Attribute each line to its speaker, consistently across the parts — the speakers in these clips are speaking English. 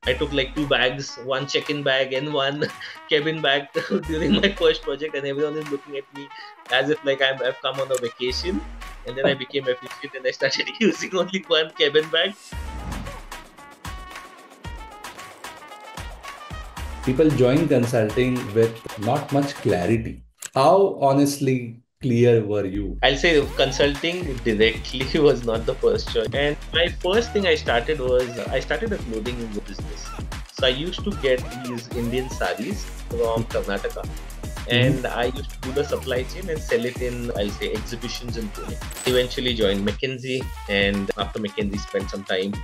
Speaker 1: I took like 2 bags, one check-in bag and one cabin bag during my first project, and everyone is looking at me as if like I've come on a vacation. And then I became efficient and I started using only one cabin bag.
Speaker 2: People join consulting with not much clarity. How honestly clear were you?
Speaker 1: I'll say consulting directly was not the first choice. And my first thing I started was I started a clothing business. So I used to get these Indian saris from Karnataka,
Speaker 2: Mhm.
Speaker 1: and I used to do the supply chain and sell it in, I'll say, exhibitions in Pune. Eventually joined McKinsey, and after McKinsey spent some time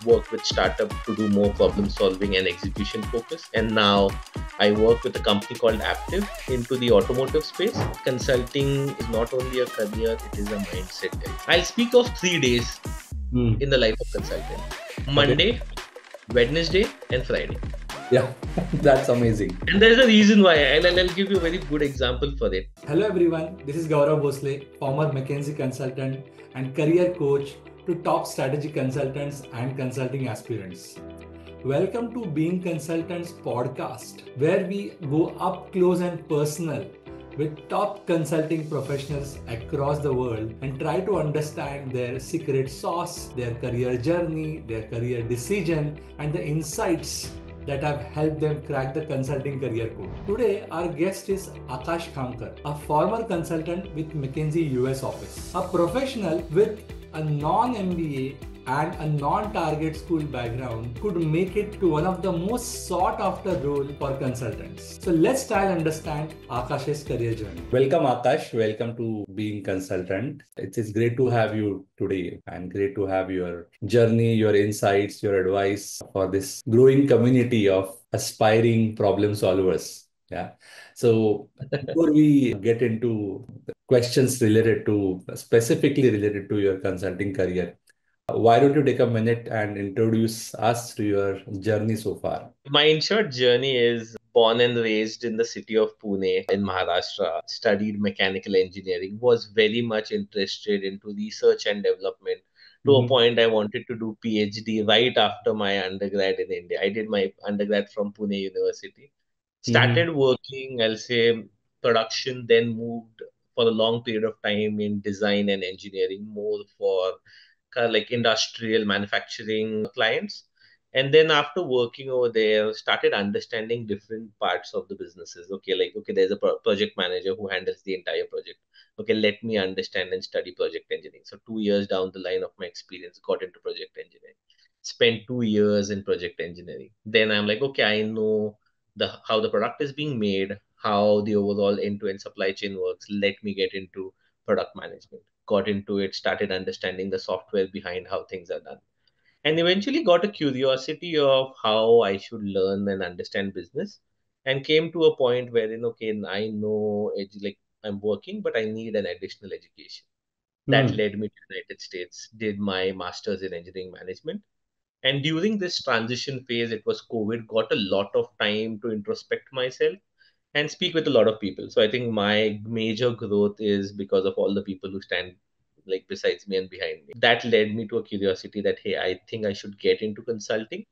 Speaker 1: work with startup to do more problem solving and execution focus. And now I work with a company called Aptiv into the automotive space. Consulting is not only a career, it is a mindset. I'll speak of 3 days
Speaker 2: Hmm.
Speaker 1: in the life of consultant:
Speaker 2: Okay.
Speaker 1: Monday, Wednesday, and Friday.
Speaker 2: Yeah, that's amazing.
Speaker 1: And there's a reason why. I'll give you a very good example for it.
Speaker 2: Hello everyone, this is Gaurav Bhosle, former McKinsey consultant and career coach to top strategy consultants and consulting aspirants. Welcome to Being Consultants podcast, where we go up close and personal with top consulting professionals across the world and try to understand their secret sauce, their career journey, their career decision, and the insights that have helped them crack the consulting career code. Today, our guest is Akash Khamkar, a former consultant with McKinsey US office, a professional with a non-MBA and a non-target school background could make it to one of the most sought after role for consultants. So let's try and understand Akash's career journey. Welcome Akash, welcome to Being Consultant. It's great to have you today and great to have your journey, your insights, your advice for this growing community of aspiring problem solvers. Yeah. So before we get into the questions related to specifically related to your consulting career, why don't you take a minute and introduce us to your journey so far?
Speaker 1: My in short journey is born and raised in the city of Pune in Maharashtra, studied mechanical engineering, was very much interested into research and development to a
Speaker 2: Mhm.
Speaker 1: point I wanted to do PhD right after my undergrad in India. I did my undergrad from Pune University.
Speaker 2: Mhm.
Speaker 1: Started working, I'll say, production, then moved for a long period of time in design and engineering, more for kind of like industrial manufacturing clients. And then after working over there, started understanding different parts of the businesses. Okay, like, okay, there's a project manager who handles the entire project. Okay, let me understand and study project engineering. So 2 years down the line of my experience, got into project engineering. Spent 2 years in project engineering. Then I'm like, okay, I know the how the product is being made, how the overall end-to-end supply chain works. Let me get into product management. Got into it, started understanding the software behind how things are done, and eventually got a curiosity of how I should learn and understand business, and came to a point wherein, okay, I know like I'm working, but I need an additional education. That
Speaker 2: Hmm.
Speaker 1: led me to United States, did my master's in engineering management. And during this transition phase, it was COVID, got a lot of time to introspect myself and speak with a lot of people. So I think my major growth is because of all the people who stand like besides me and behind me. That led me to a curiosity that, hey, I think I should get into consulting,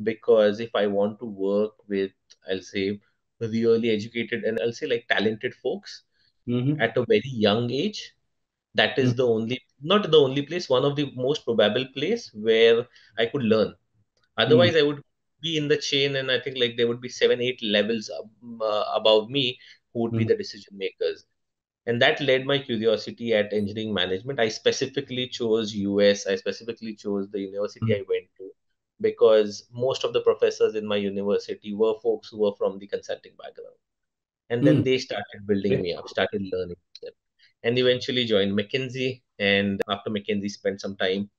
Speaker 1: because if I want to work with, I'll say, really educated and I'll say like talented folks
Speaker 2: Mhm.
Speaker 1: at a very young age, that is the only, not the only place, one of the most probable place where I could learn.
Speaker 2: Mhm.
Speaker 1: Otherwise, I would be in the chain, and I think like there would be 7, 8 levels above me who would be
Speaker 2: Mhm.
Speaker 1: the decision makers. And that led my curiosity at engineering management. I specifically chose US. I specifically chose the university
Speaker 2: Mhm.
Speaker 1: I went to because most of the professors in my university were folks who were from the consulting background. And then
Speaker 2: Mhm.
Speaker 1: they started building
Speaker 2: Okay.
Speaker 1: me up, started learning them, and eventually joined McKinsey. And after McKinsey, spent some time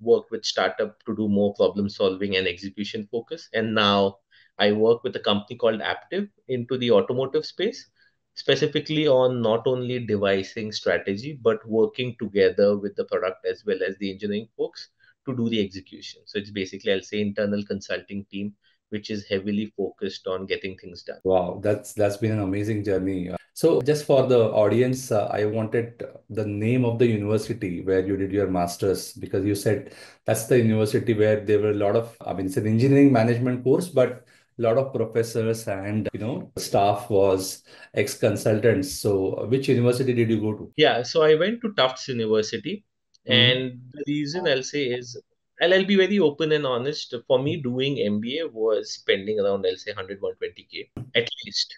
Speaker 1: worked with startup to do more problem solving and execution focus. And now I work with a company called Aptiv into the automotive space, specifically on not only devising strategy, but working together with the product as well as the engineering folks to do the execution. So it's basically, I'll say, internal consulting team which is heavily focused on getting things done.
Speaker 2: Wow, that's been an amazing journey. So just for the audience, I wanted the name of the university where you did your master's because you said that's the university where there were a lot of, I mean, it's an engineering management course, but a lot of professors and staff was ex-consultants. So which university did you go to?
Speaker 1: Yeah, so I went to Tufts University,
Speaker 2: Mhm.
Speaker 1: and the reason I'll say is, and I'll be very open and honest. For me, doing MBA was spending around, I'll say, 100, 120K at least.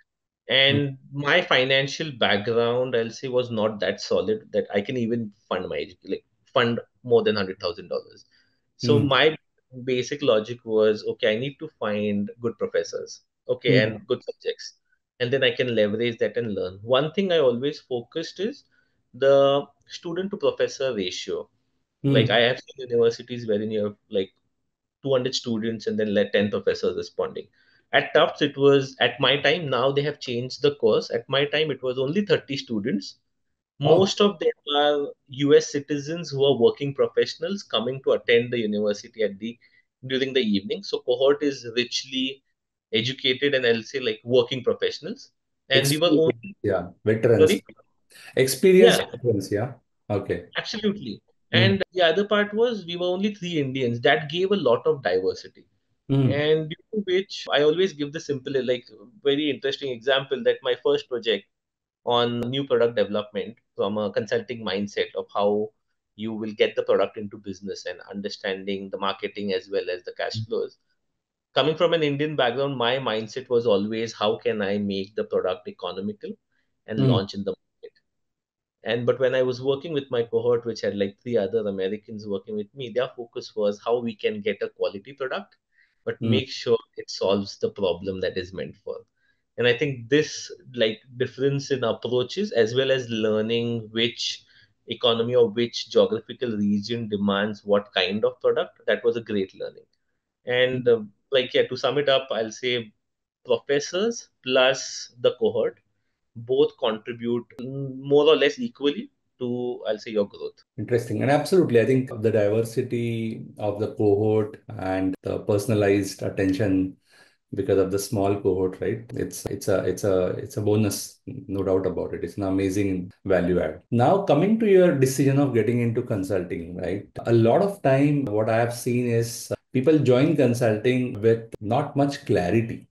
Speaker 1: And my financial background, I'll say, was not that solid that I can even fund like fund more than $100,000. So
Speaker 2: Mhm.
Speaker 1: my basic logic was, okay, I need to find good professors, okay,
Speaker 2: Mhm.
Speaker 1: and good subjects, and then I can leverage that and learn. One thing I always focused is the student to professor ratio. Like I
Speaker 2: Mhm.
Speaker 1: have seen universities wherein you have like 200 students and then let 10 professors responding. At Tufts, it was at my time. Now they have changed the course. At my time, it was only 30 students.
Speaker 2: Oh,
Speaker 1: Most of them are US citizens who are working professionals coming to attend the university at the during the evening. So cohort is richly educated and I'll say like working professionals. And we were
Speaker 2: experience,
Speaker 1: only
Speaker 2: yeah, veterans,
Speaker 1: sorry,
Speaker 2: experienced
Speaker 1: yeah,
Speaker 2: veterans, yeah. Okay.
Speaker 1: absolutely.
Speaker 2: Mm.
Speaker 1: And the other part was we were only three Indians. That gave a lot of diversity.
Speaker 2: Mm.
Speaker 1: And due to which I always give the simple, like very interesting example that my first project on new product development from a consulting mindset of how you will get the product into business and understanding the marketing as well as the cash flows. Coming from an Indian background, my mindset was always how can I make the product economical and
Speaker 2: Mm.
Speaker 1: launch in the market. And but when I was working with my cohort, which had like three other Americans working with me, their focus was how we can get a quality product, but
Speaker 2: Mm.
Speaker 1: make sure it solves the problem that is meant for. And I think this like difference in approaches as well as learning which economy or which geographical region demands what kind of product, that was a great learning. And like yeah, to sum it up, I'll say professors plus the cohort both contribute more or less equally to, I'll say, your growth.
Speaker 2: Interesting. And absolutely, I think the diversity of the cohort and the personalized attention because of the small cohort, right? It's a bonus, no doubt about it. It's an amazing value add. Now coming to your decision of getting into consulting, right? A lot of time what I have seen is people join consulting with not much clarity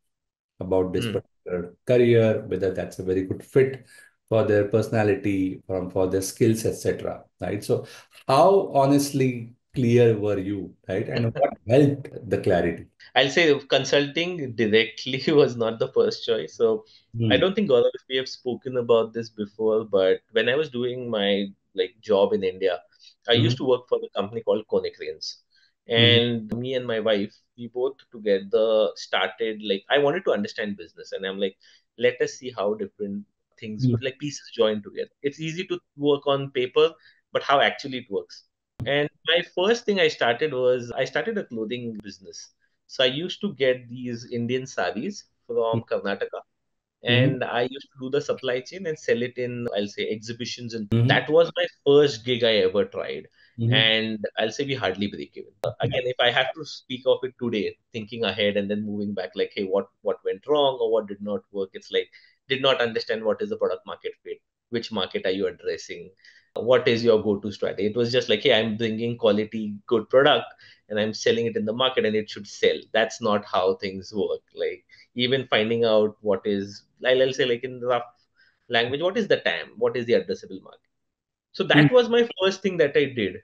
Speaker 2: about this
Speaker 1: Hmm.
Speaker 2: particular career, whether that's a very good fit for their personality, for their skills, etc. Right. So, how honestly clear were you, right? And what helped the clarity?
Speaker 1: I'll say consulting directly was not the first choice. So I
Speaker 2: Hmm.
Speaker 1: don't think Gaurav, if we have spoken about this before, but when I was doing my like job in India, I
Speaker 2: Hmm.
Speaker 1: used to work for a company called Cranes.
Speaker 2: Hmm.
Speaker 1: And me and my wife, we both together started like I wanted to understand business, and I'm like, let us see how different things like pieces join together. It's easy to work on paper, but how actually it works. And my first thing I started was I started a clothing business. So I used to get these Indian saris from Karnataka,
Speaker 2: Hmm.
Speaker 1: and I used to do the supply chain and sell it in, I'll say, exhibitions. And
Speaker 2: Hmm.
Speaker 1: that was my first gig I ever tried.
Speaker 2: Hmm.
Speaker 1: And I'll say we hardly break even. Again, if I have to speak of it today, thinking ahead and then moving back, like, hey, what went wrong or what did not work? It's like did not understand what is the product market fit, which market are you addressing, what is your go-to strategy. It was just like, hey, I'm bringing quality, good product, and I'm selling it in the market, and it should sell. That's not how things work. Like even finding out what is, I'll say like in rough language, what is the TAM, what is the addressable market. So
Speaker 2: Hmm.
Speaker 1: that was my first thing that I did.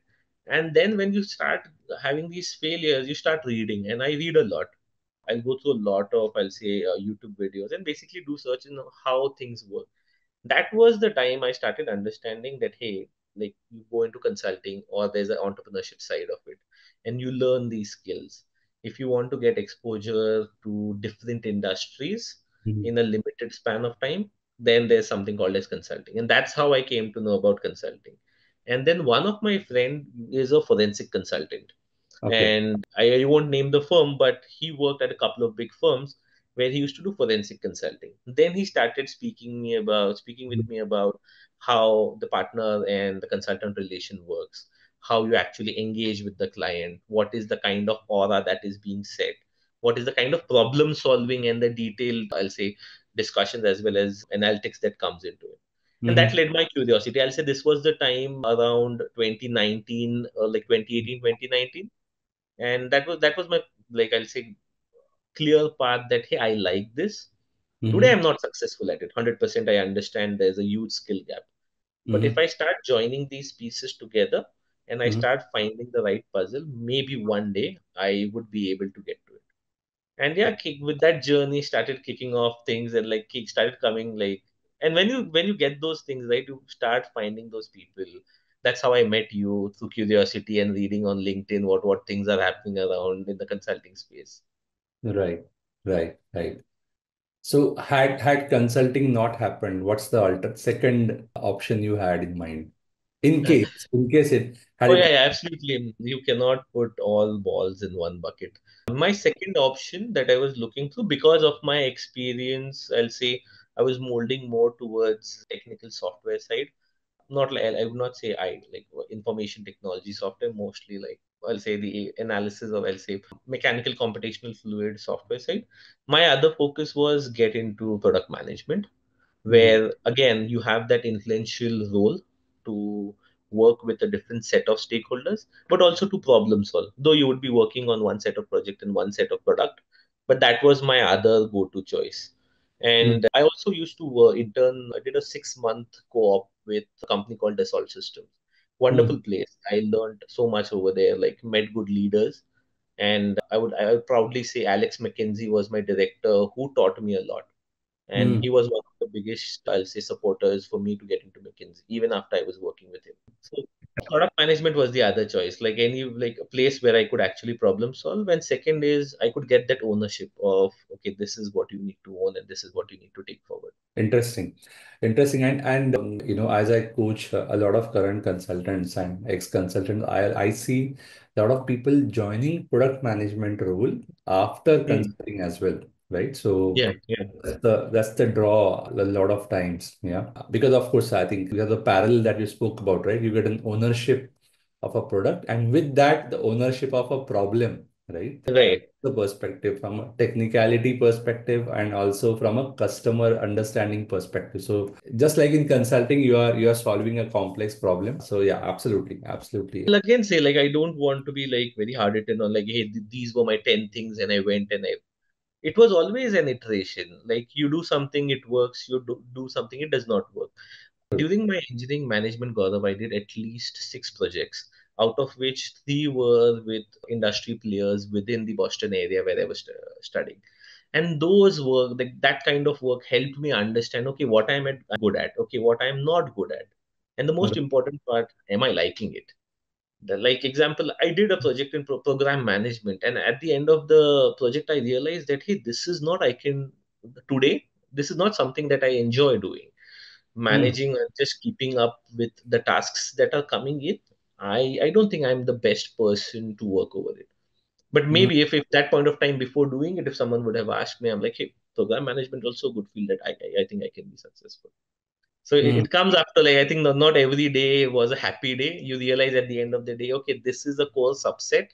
Speaker 1: And then when you start having these failures, you start reading, and I read a lot. I'll go through a lot of, I'll say, YouTube videos and basically do search in how things work. That was the time I started understanding that, hey, like you go into consulting or there's an entrepreneurship side of it, and you learn these skills. If you want to get exposure to different industries
Speaker 2: Hmm.
Speaker 1: in a limited span of time, then there's something called as consulting. And that's how I came to know about consulting. And then one of my friend is a forensic consultant,
Speaker 2: Okay.
Speaker 1: and I won't name the firm, but he worked at a couple of big firms where he used to do forensic consulting. Then he started speaking with me about how the partner and the consultant relation works, how you actually engage with the client, what is the kind of aura that is being set, what is the kind of problem solving and the detailed, I'll say, discussions as well as analytics that comes into it. And that
Speaker 2: Mm-hmm.
Speaker 1: led my curiosity. I'll say this was the time around 2019 or like 2018, 2019. And that was my, like, I'll say, clear path that, hey, I like this. Today,
Speaker 2: Mm-hmm.
Speaker 1: I'm not successful at it. 100% I understand there's a huge skill gap. But if
Speaker 2: Mm-hmm.
Speaker 1: I start joining these pieces together and I start finding the right puzzle, maybe one day I would be able to get to it. And yeah, with that journey started kicking off things, and like kick started coming like, and when you get those things right, you start finding those people. That's how I met you, through curiosity and reading on LinkedIn what things are happening around in the consulting space.
Speaker 2: Right, right, right. So had consulting not happened, what's the second option you had in mind? In case it had
Speaker 1: Oh
Speaker 2: it.
Speaker 1: yeah, yeah, absolutely. You cannot put all balls in one bucket. My second option that I was looking through, because of my experience, I'll say I was molding more towards technical software side. Not like, I would not say I like information technology software, mostly like, I'll say, the analysis of, I'll say, mechanical computational fluid software side. My other focus was get into product management,
Speaker 2: Hmm.
Speaker 1: where again you have that influential role to work with a different set of stakeholders, but also to problem solve. Though you would be working on one set of project and one set of product, but that was my other go-to choice.
Speaker 2: Hmm.
Speaker 1: And I also used to intern. I did a 6-month co-op with a company called Dassault Systems.
Speaker 2: Hmm.
Speaker 1: Wonderful place. I learned so much over there. Like, met good leaders, and I would proudly say Alex McKinsey was my director, who taught me a lot, and
Speaker 2: Hmm.
Speaker 1: he was one of the biggest, I'll say, supporters for me to get into McKinsey, even after I was working with him. So product management was the other choice, like any, like a place where I could actually problem solve. And second is I could get that ownership of, okay, this is what you need to own and this is what you need to take forward.
Speaker 2: Interesting, interesting, and as I coach a lot of current consultants and ex-consultants, I see a lot of people joining product management role after
Speaker 1: Hmm.
Speaker 2: consulting as well, right? So
Speaker 1: Yeah, yeah,
Speaker 2: that's the draw a lot of times, yeah. Because of course, I think you have the parallel that you spoke about, right? You get an ownership of a product, and with that, the ownership of a problem, right?
Speaker 1: right.
Speaker 2: The perspective from a technicality perspective and also from a customer understanding perspective. So just like in consulting, you are solving a complex problem. So yeah, absolutely, absolutely.
Speaker 1: I'll again say, like, I don't want to be like very hard written on, like, hey, these were my 10 things and I went and I, it was always an iteration. Like, you do something, it works, you do something, it does not work. During my engineering management, Gaurav, I did at least 6 projects, out of which 3 were with industry players within the Boston area where I was studying. And those work, like, that kind of work helped me understand, okay, what I'm good at, okay, what I'm not good at. And the most important part, am I liking it? Like, example, I did a project in program management, and at the end of the project, I realized that, hey, this is not, I can, today, this is not something that I enjoy doing,
Speaker 2: Hmm.
Speaker 1: managing and just keeping up with the tasks that are coming in. I don't think I'm the best person to work over it. But
Speaker 2: Hmm.
Speaker 1: maybe if that point of time before doing it, if someone would have asked me, I'm like, hey, program management also a good field that I think I can be successful. So
Speaker 2: Hmm.
Speaker 1: it comes after, like, I think not every day was a happy day. You realize at the end of the day, okay, this is a core subset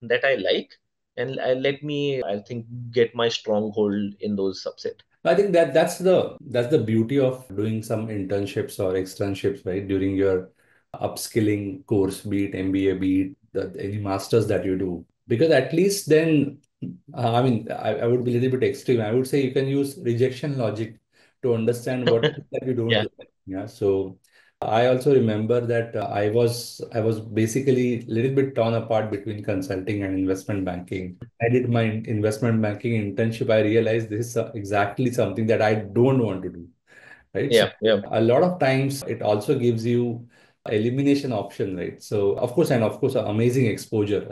Speaker 1: that I like, and let me, I think, get my stronghold in those subset.
Speaker 2: I think that's the beauty of doing some internships or externships, right? During your upskilling course, be it MBA, be it any masters that you do. Because at least then, I mean, I would be a little bit extreme. I would say you can use rejection logic to understand what it is that you don't
Speaker 1: Yeah,
Speaker 2: like. Yeah. So I also remember that I was basically a little bit torn apart between consulting and investment banking. I did my investment banking internship. I realized this is exactly something that I don't want to do, right? So
Speaker 1: yeah, yeah,
Speaker 2: a lot of times it also gives you elimination option, right? So of course, amazing exposure.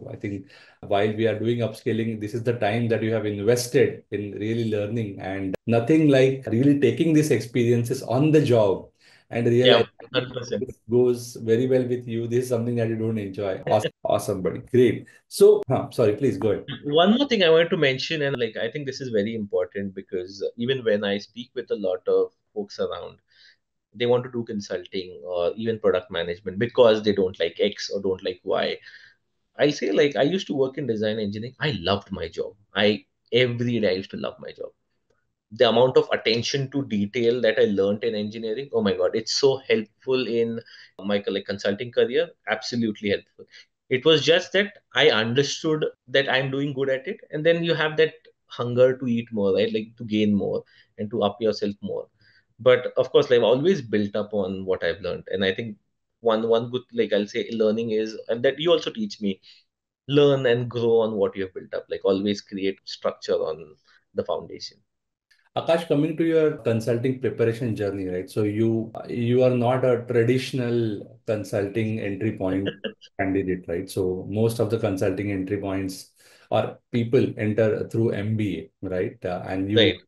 Speaker 2: I think while we are doing upscaling, this is the time that you have invested in really learning, and nothing like really taking these experiences on the job and
Speaker 1: yeah,
Speaker 2: realize
Speaker 1: 100%.
Speaker 2: this goes very well with you. This is something that you don't enjoy. Awesome, awesome, buddy. Great. So, sorry, please go ahead.
Speaker 1: One more thing I wanted to mention, and like, I think this is very important, because even when I speak with a lot of folks around, they want to do consulting or even product management because they don't like X or don't like Y. I'll say like I used to work in design engineering. I loved my job. I every day I used to love my job. The amount of attention to detail that I learned in engineering, oh my God, it's so helpful in my like consulting career. Absolutely helpful. It was just that I understood that I'm doing good at it, and then you have that hunger to eat more, right? Like to gain more and to up yourself more. But of course, like I've always built up on what I've learned, and I think one good like I'll say learning is, and that you also teach me, learn and grow on what you have built up. Like always create structure on the foundation.
Speaker 2: Akash, coming to your consulting preparation journey, right? So you are not a traditional consulting entry point candidate, right? So most of the consulting entry points or people enter through MBA, right? And you
Speaker 1: Right.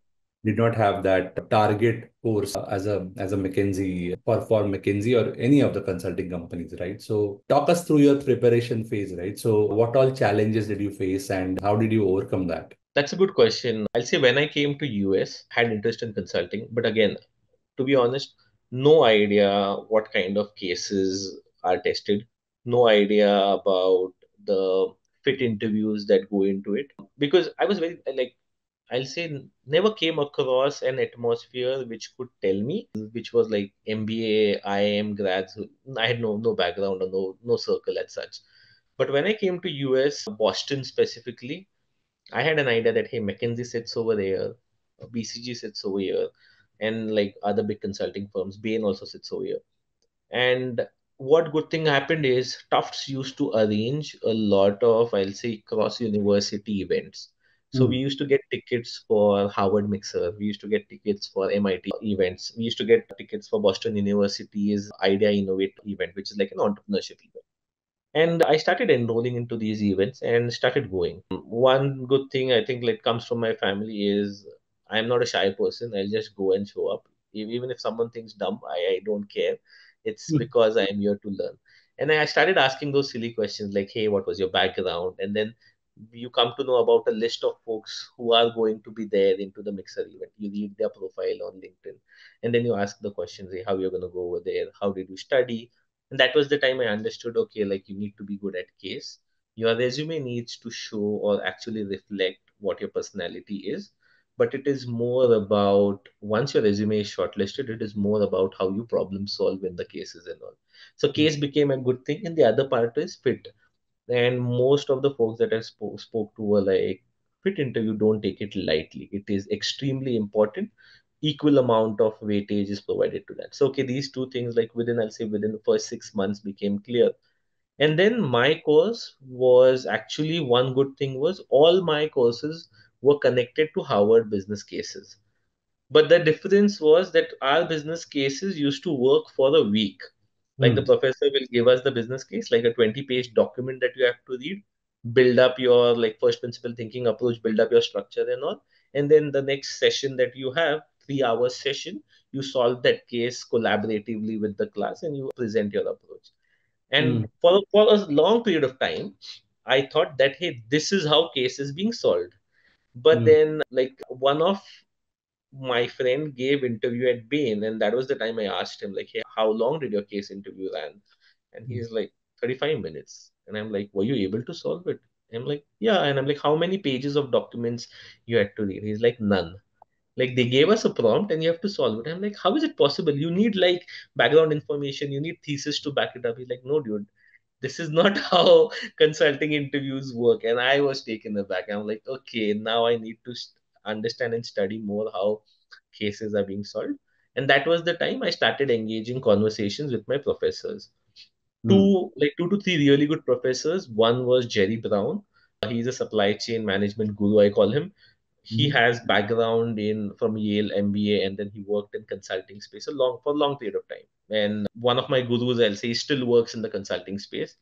Speaker 2: did not have that target course as a McKinsey for McKinsey or any of the consulting companies, right? So talk us through your preparation phase, right? So what all challenges did you face and how did you overcome that?
Speaker 1: That's a good question. I'll say when I came to US, had interest in consulting, but again, to be honest, no idea what kind of cases are tested, no idea about the fit interviews that go into it. Because I was very like I'll say never came across an atmosphere which could tell me, which was like MBA, IIM grads. I had no background or no circle as such. But when I came to US, Boston specifically, I had an idea that hey, McKinsey sits over there, BCG sits over here, and like other big consulting firms, Bain also sits over here. And what good thing happened is Tufts used to arrange a lot of, I'll say, cross university events. So we
Speaker 2: Hmm.
Speaker 1: used to get tickets for Harvard Mixer. We used to get tickets for MIT events. We used to get tickets for Boston University's Idea Innovate event, which is like an entrepreneurship event. And I started enrolling into these events and started going. One good thing I think like comes from my family is I'm not a shy person. I'll just go and show up. Even if someone thinks dumb, I don't care. It's
Speaker 2: Hmm.
Speaker 1: because I'm here to learn. And I started asking those silly questions like, hey, what was your background? And then you come to know about a list of folks who are going to be there into the mixer event. You read their profile on LinkedIn. And then you ask the questions, hey, how you're going to go over there? How did you study? And that was the time I understood, okay, like you need to be good at case. Your resume needs to show or actually reflect what your personality is. But it is more about once your resume is shortlisted, it is more about how you problem solve in the cases and all. So case became a good thing, and the other part is fit. And most of the folks that I spoke to were like, fit interview, don't take it lightly. It is extremely important. Equal amount of weightage is provided to that. So, okay, these two things, like within, I'll say within the first 6 months, became clear. And then my course was actually one good thing was all my courses were connected to Harvard business cases. But the difference was that our business cases used to work for a week. Like the
Speaker 2: Hmm.
Speaker 1: professor will give us the business case, like a 20-page document that you have to read, build up your like first principle thinking approach, build up your structure and all. And then the next session that you have, 3 hours session, you solve that case collaboratively with the class and you present your approach. And
Speaker 2: Hmm.
Speaker 1: for a long period of time, I thought that hey, this is how case is being solved. But
Speaker 2: Hmm.
Speaker 1: then like one of my friend gave interview at Bain, and that was the time I asked him, like, hey, how long did your case interview ran? And
Speaker 2: Hmm.
Speaker 1: he's like, 35 minutes. And I'm like, were you able to solve it? I'm like, yeah. And I'm like, how many pages of documents you had to read? He's like, none. Like they gave us a prompt and you have to solve it. I'm like, how is it possible? You need like background information, you need thesis to back it up. He's like, no, dude, this is not how consulting interviews work. And I was taken aback. I'm like, okay, now I need to understand and study more how cases are being solved. And that was the time I started engaging conversations with my professors.
Speaker 2: Hmm.
Speaker 1: Two to three really good professors. One was Jerry Brown. He's a supply chain management guru, I call him. He
Speaker 2: Hmm.
Speaker 1: has background in from Yale MBA, and then he worked in consulting space for a long period of time. And one of my gurus, I'll say, he still works in the consulting space.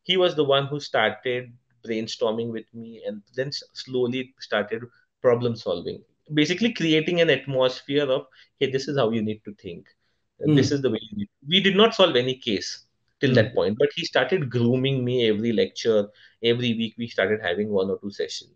Speaker 1: He was the one who started brainstorming with me and then slowly started problem solving, basically creating an atmosphere of hey, this is how you need to think, this
Speaker 2: Hmm.
Speaker 1: is the way you need. We did not solve any case till
Speaker 2: Hmm.
Speaker 1: that point, but he started grooming me every lecture. Every week we started having 1 or 2 sessions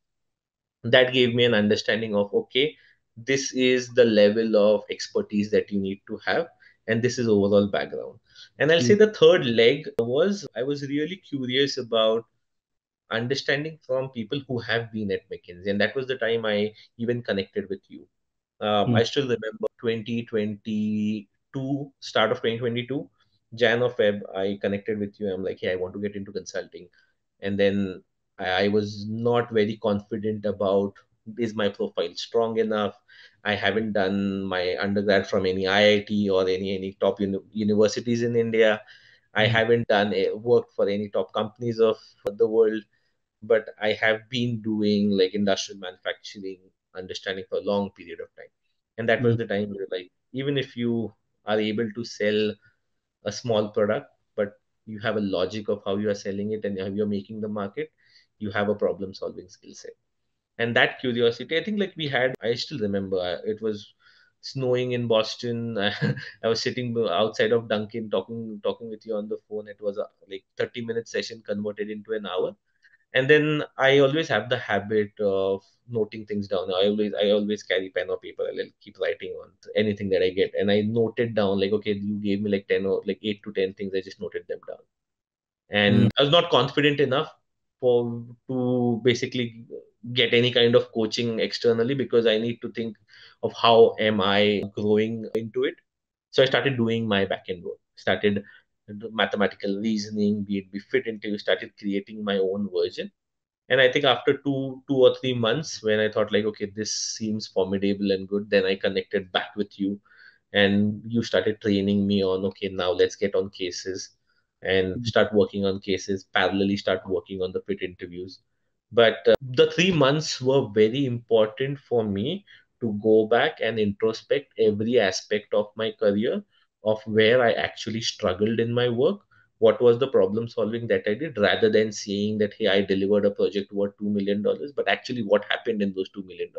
Speaker 1: that gave me an understanding of okay, this is the level of expertise that you need to have, and this is overall background. And I'll say
Speaker 2: Hmm.
Speaker 1: the third leg was I was really curious about understanding from people who have been at McKinsey. And that was the time I even connected with you.
Speaker 2: Mm,
Speaker 1: I still remember 2022, start of 2022, Jan or Feb, I connected with you. I'm like, hey, I want to get into consulting. And then I was not very confident about, is my profile strong enough? I haven't done my undergrad from any IIT or any top universities in India. I
Speaker 2: mm,
Speaker 1: haven't done worked for any top companies of the world, but I have been doing like industrial manufacturing, understanding for a long period of time. And that was
Speaker 2: mm,
Speaker 1: the time where, like, even if you are able to sell a small product, but you have a logic of how you are selling it and how you're making the market, you have a problem solving skill set. And that curiosity, I think, like we had, I still remember it was snowing in Boston. I was sitting outside of Dunkin' talking with you on the phone. It was a like 30-minute session converted into an hour. And then I always have the habit of noting things down. I always carry pen or paper. I'll keep writing on anything that I get. And I noted down, like, okay, you gave me like 10 or like 8 to 10 things. I just noted them down.
Speaker 2: mm,
Speaker 1: And I was not confident enough for to basically get any kind of coaching externally, because I need to think of how am I growing into it. So I started doing my back end work, started mathematical reasoning, be fit into, started creating my own version. And I think after 2 or 3 months, when I thought like, okay, this seems formidable and good, then I connected back with you, and you started training me on, okay, now let's get on cases and
Speaker 2: mm,
Speaker 1: start working on cases, parallelly start working on the fit interviews. But the 3 months were very important for me to go back and introspect every aspect of my career, of where I actually struggled in my work, what was the problem solving that I did, rather than saying that, hey, I delivered a project worth $2 million, but actually what happened in those $2 million.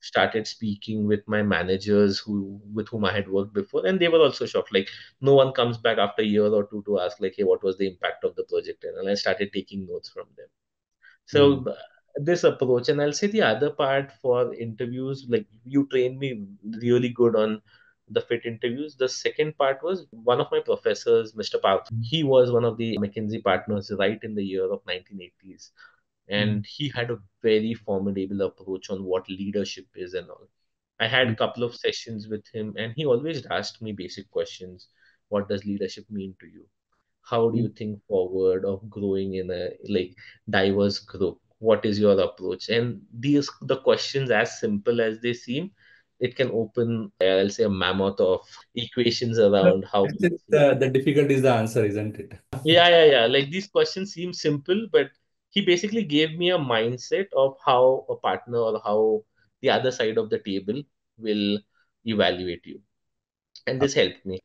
Speaker 1: Started speaking with my managers who with whom I had worked before, and they were also shocked. Like, no one comes back after a year or two to ask, like, hey, what was the impact of the project? And I started taking notes from them. So
Speaker 2: mm,
Speaker 1: this approach, and I'll say the other part for interviews, like you trained me really good on the fit interviews. The second part was one of my professors, Mr. Parth. He was one of the McKinsey partners right in the year of 1980s,
Speaker 2: mm,
Speaker 1: and he had a very formidable approach on what leadership is and all. I had a
Speaker 2: mm,
Speaker 1: couple of sessions with him, and he always asked me basic questions. What does leadership mean to you? How do
Speaker 2: mm.
Speaker 1: you think forward of growing in a like diverse group? What is your approach? And these the questions, as simple as they seem, it can open, I'll say, a mammoth of equations around how.
Speaker 2: The difficult is the answer, isn't it?
Speaker 1: Yeah. Like, these questions seem simple, but he basically gave me a mindset of how a partner or how the other side of the table will evaluate you. And this helped me.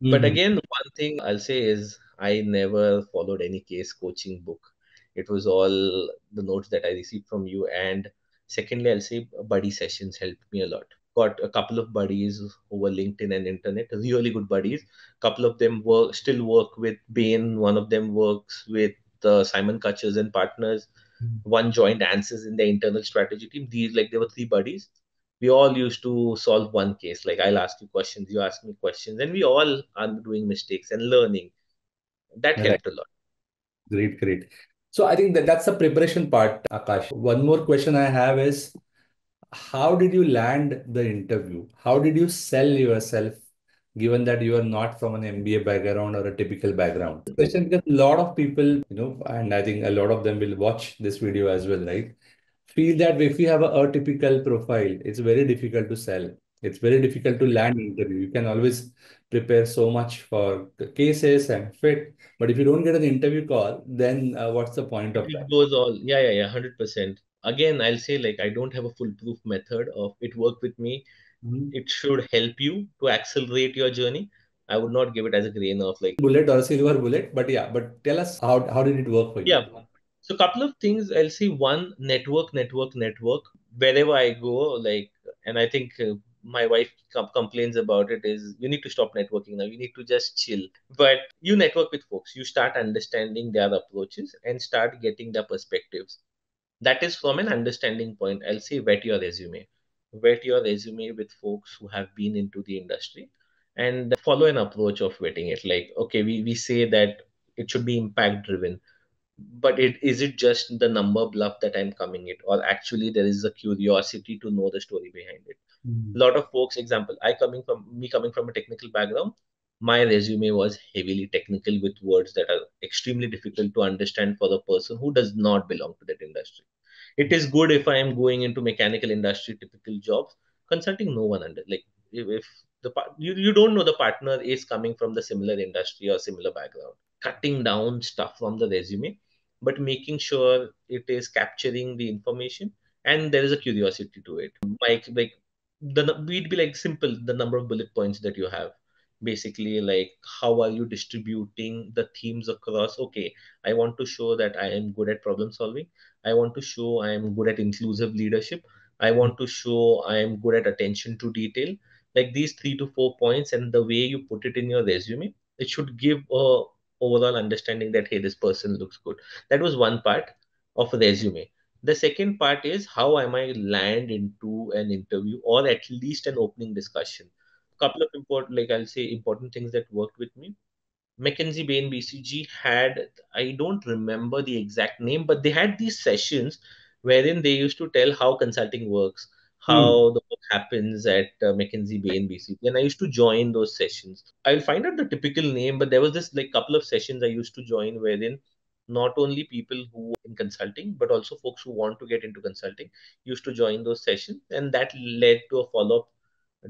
Speaker 1: But
Speaker 2: Mhm.
Speaker 1: again, one thing I'll say is I never followed any case coaching book. It was all the notes that I received from you. And secondly, I'll say buddy sessions helped me a lot. Got a couple of buddies over LinkedIn and internet, really good buddies. Couple of them still work with Bain. One of them works with Simon Kutchers and Partners. One joined Answers in the internal strategy team. These, like, there were three buddies. We all used to solve one case. Like, I'll ask you questions, you ask me questions, and we all are doing mistakes and learning. That
Speaker 2: Right.
Speaker 1: helped a lot.
Speaker 2: Great, great. So I think that's the preparation part, Akash. One more question I have is, how did you land the interview? How did you sell yourself, given that you are not from an MBA background or a typical background? Question, because a lot of people, and I think a lot of them will watch this video as well, right? Feel that if you have a atypical profile, it's very difficult to sell. It's very difficult to land interview. You can always prepare so much for the cases and fit, but if you don't get an interview call, then what's the point of
Speaker 1: It
Speaker 2: that?
Speaker 1: goes all, yeah, 100%. Again, I'll say, like, I don't have a foolproof method of it worked with me.
Speaker 2: Mhm.
Speaker 1: It should help you to accelerate your journey. I would not give it as a grain of like,
Speaker 2: Bullet or a silver bullet, but yeah, but tell us how did it work for you?
Speaker 1: yeah. So couple of things I'll say. One, network. Wherever I go, like, and I think my wife complains about it, is you need to stop networking now. You need to just chill. But you network with folks. You start understanding their approaches and start getting their perspectives. That is from an understanding point. I'll say vet your resume. Vet your resume with folks who have been into the industry, and follow an approach of vetting it. Like, okay, we say that it should be impact driven. but it just the number bluff that I'm coming it, or actually there is a curiosity to know the story behind it.
Speaker 2: Mm.
Speaker 1: Lot of folks, example, coming from a technical background, my resume was heavily technical with words that are extremely difficult to understand for the person who does not belong to that industry. It is good if I am going into mechanical industry typical jobs. Consulting, no one under, like, if you don't know the partner is coming from the similar industry or similar background, cutting down stuff from the resume, but making sure it is capturing the information and there is a curiosity to it. Like the we'd be like simple, the number of bullet points that you have, basically, like how are you distributing the themes across. Okay, I want to show that I am good at problem solving. I want to show I am good at inclusive leadership. I want to show I am good at attention to detail. Like these 3 to 4 points, and the way you put it in your resume, it should give a overall understanding that hey, this person looks good. That was one part of a resume. The second part is how am I land into an interview or at least an opening discussion. Couple of important, like I'll say, important things that worked with me. McKinsey Bain BCG had, I don't remember the exact name, but they had these sessions wherein they used to tell how consulting works,
Speaker 2: Mm.
Speaker 1: how the work happens at McKinsey Bain BCG. And I used to join those sessions. I'll find out the typical name, but there was this like couple of sessions I used to join wherein not only people who in consulting, but also folks who want to get into consulting used to join those sessions. And that led to a follow-up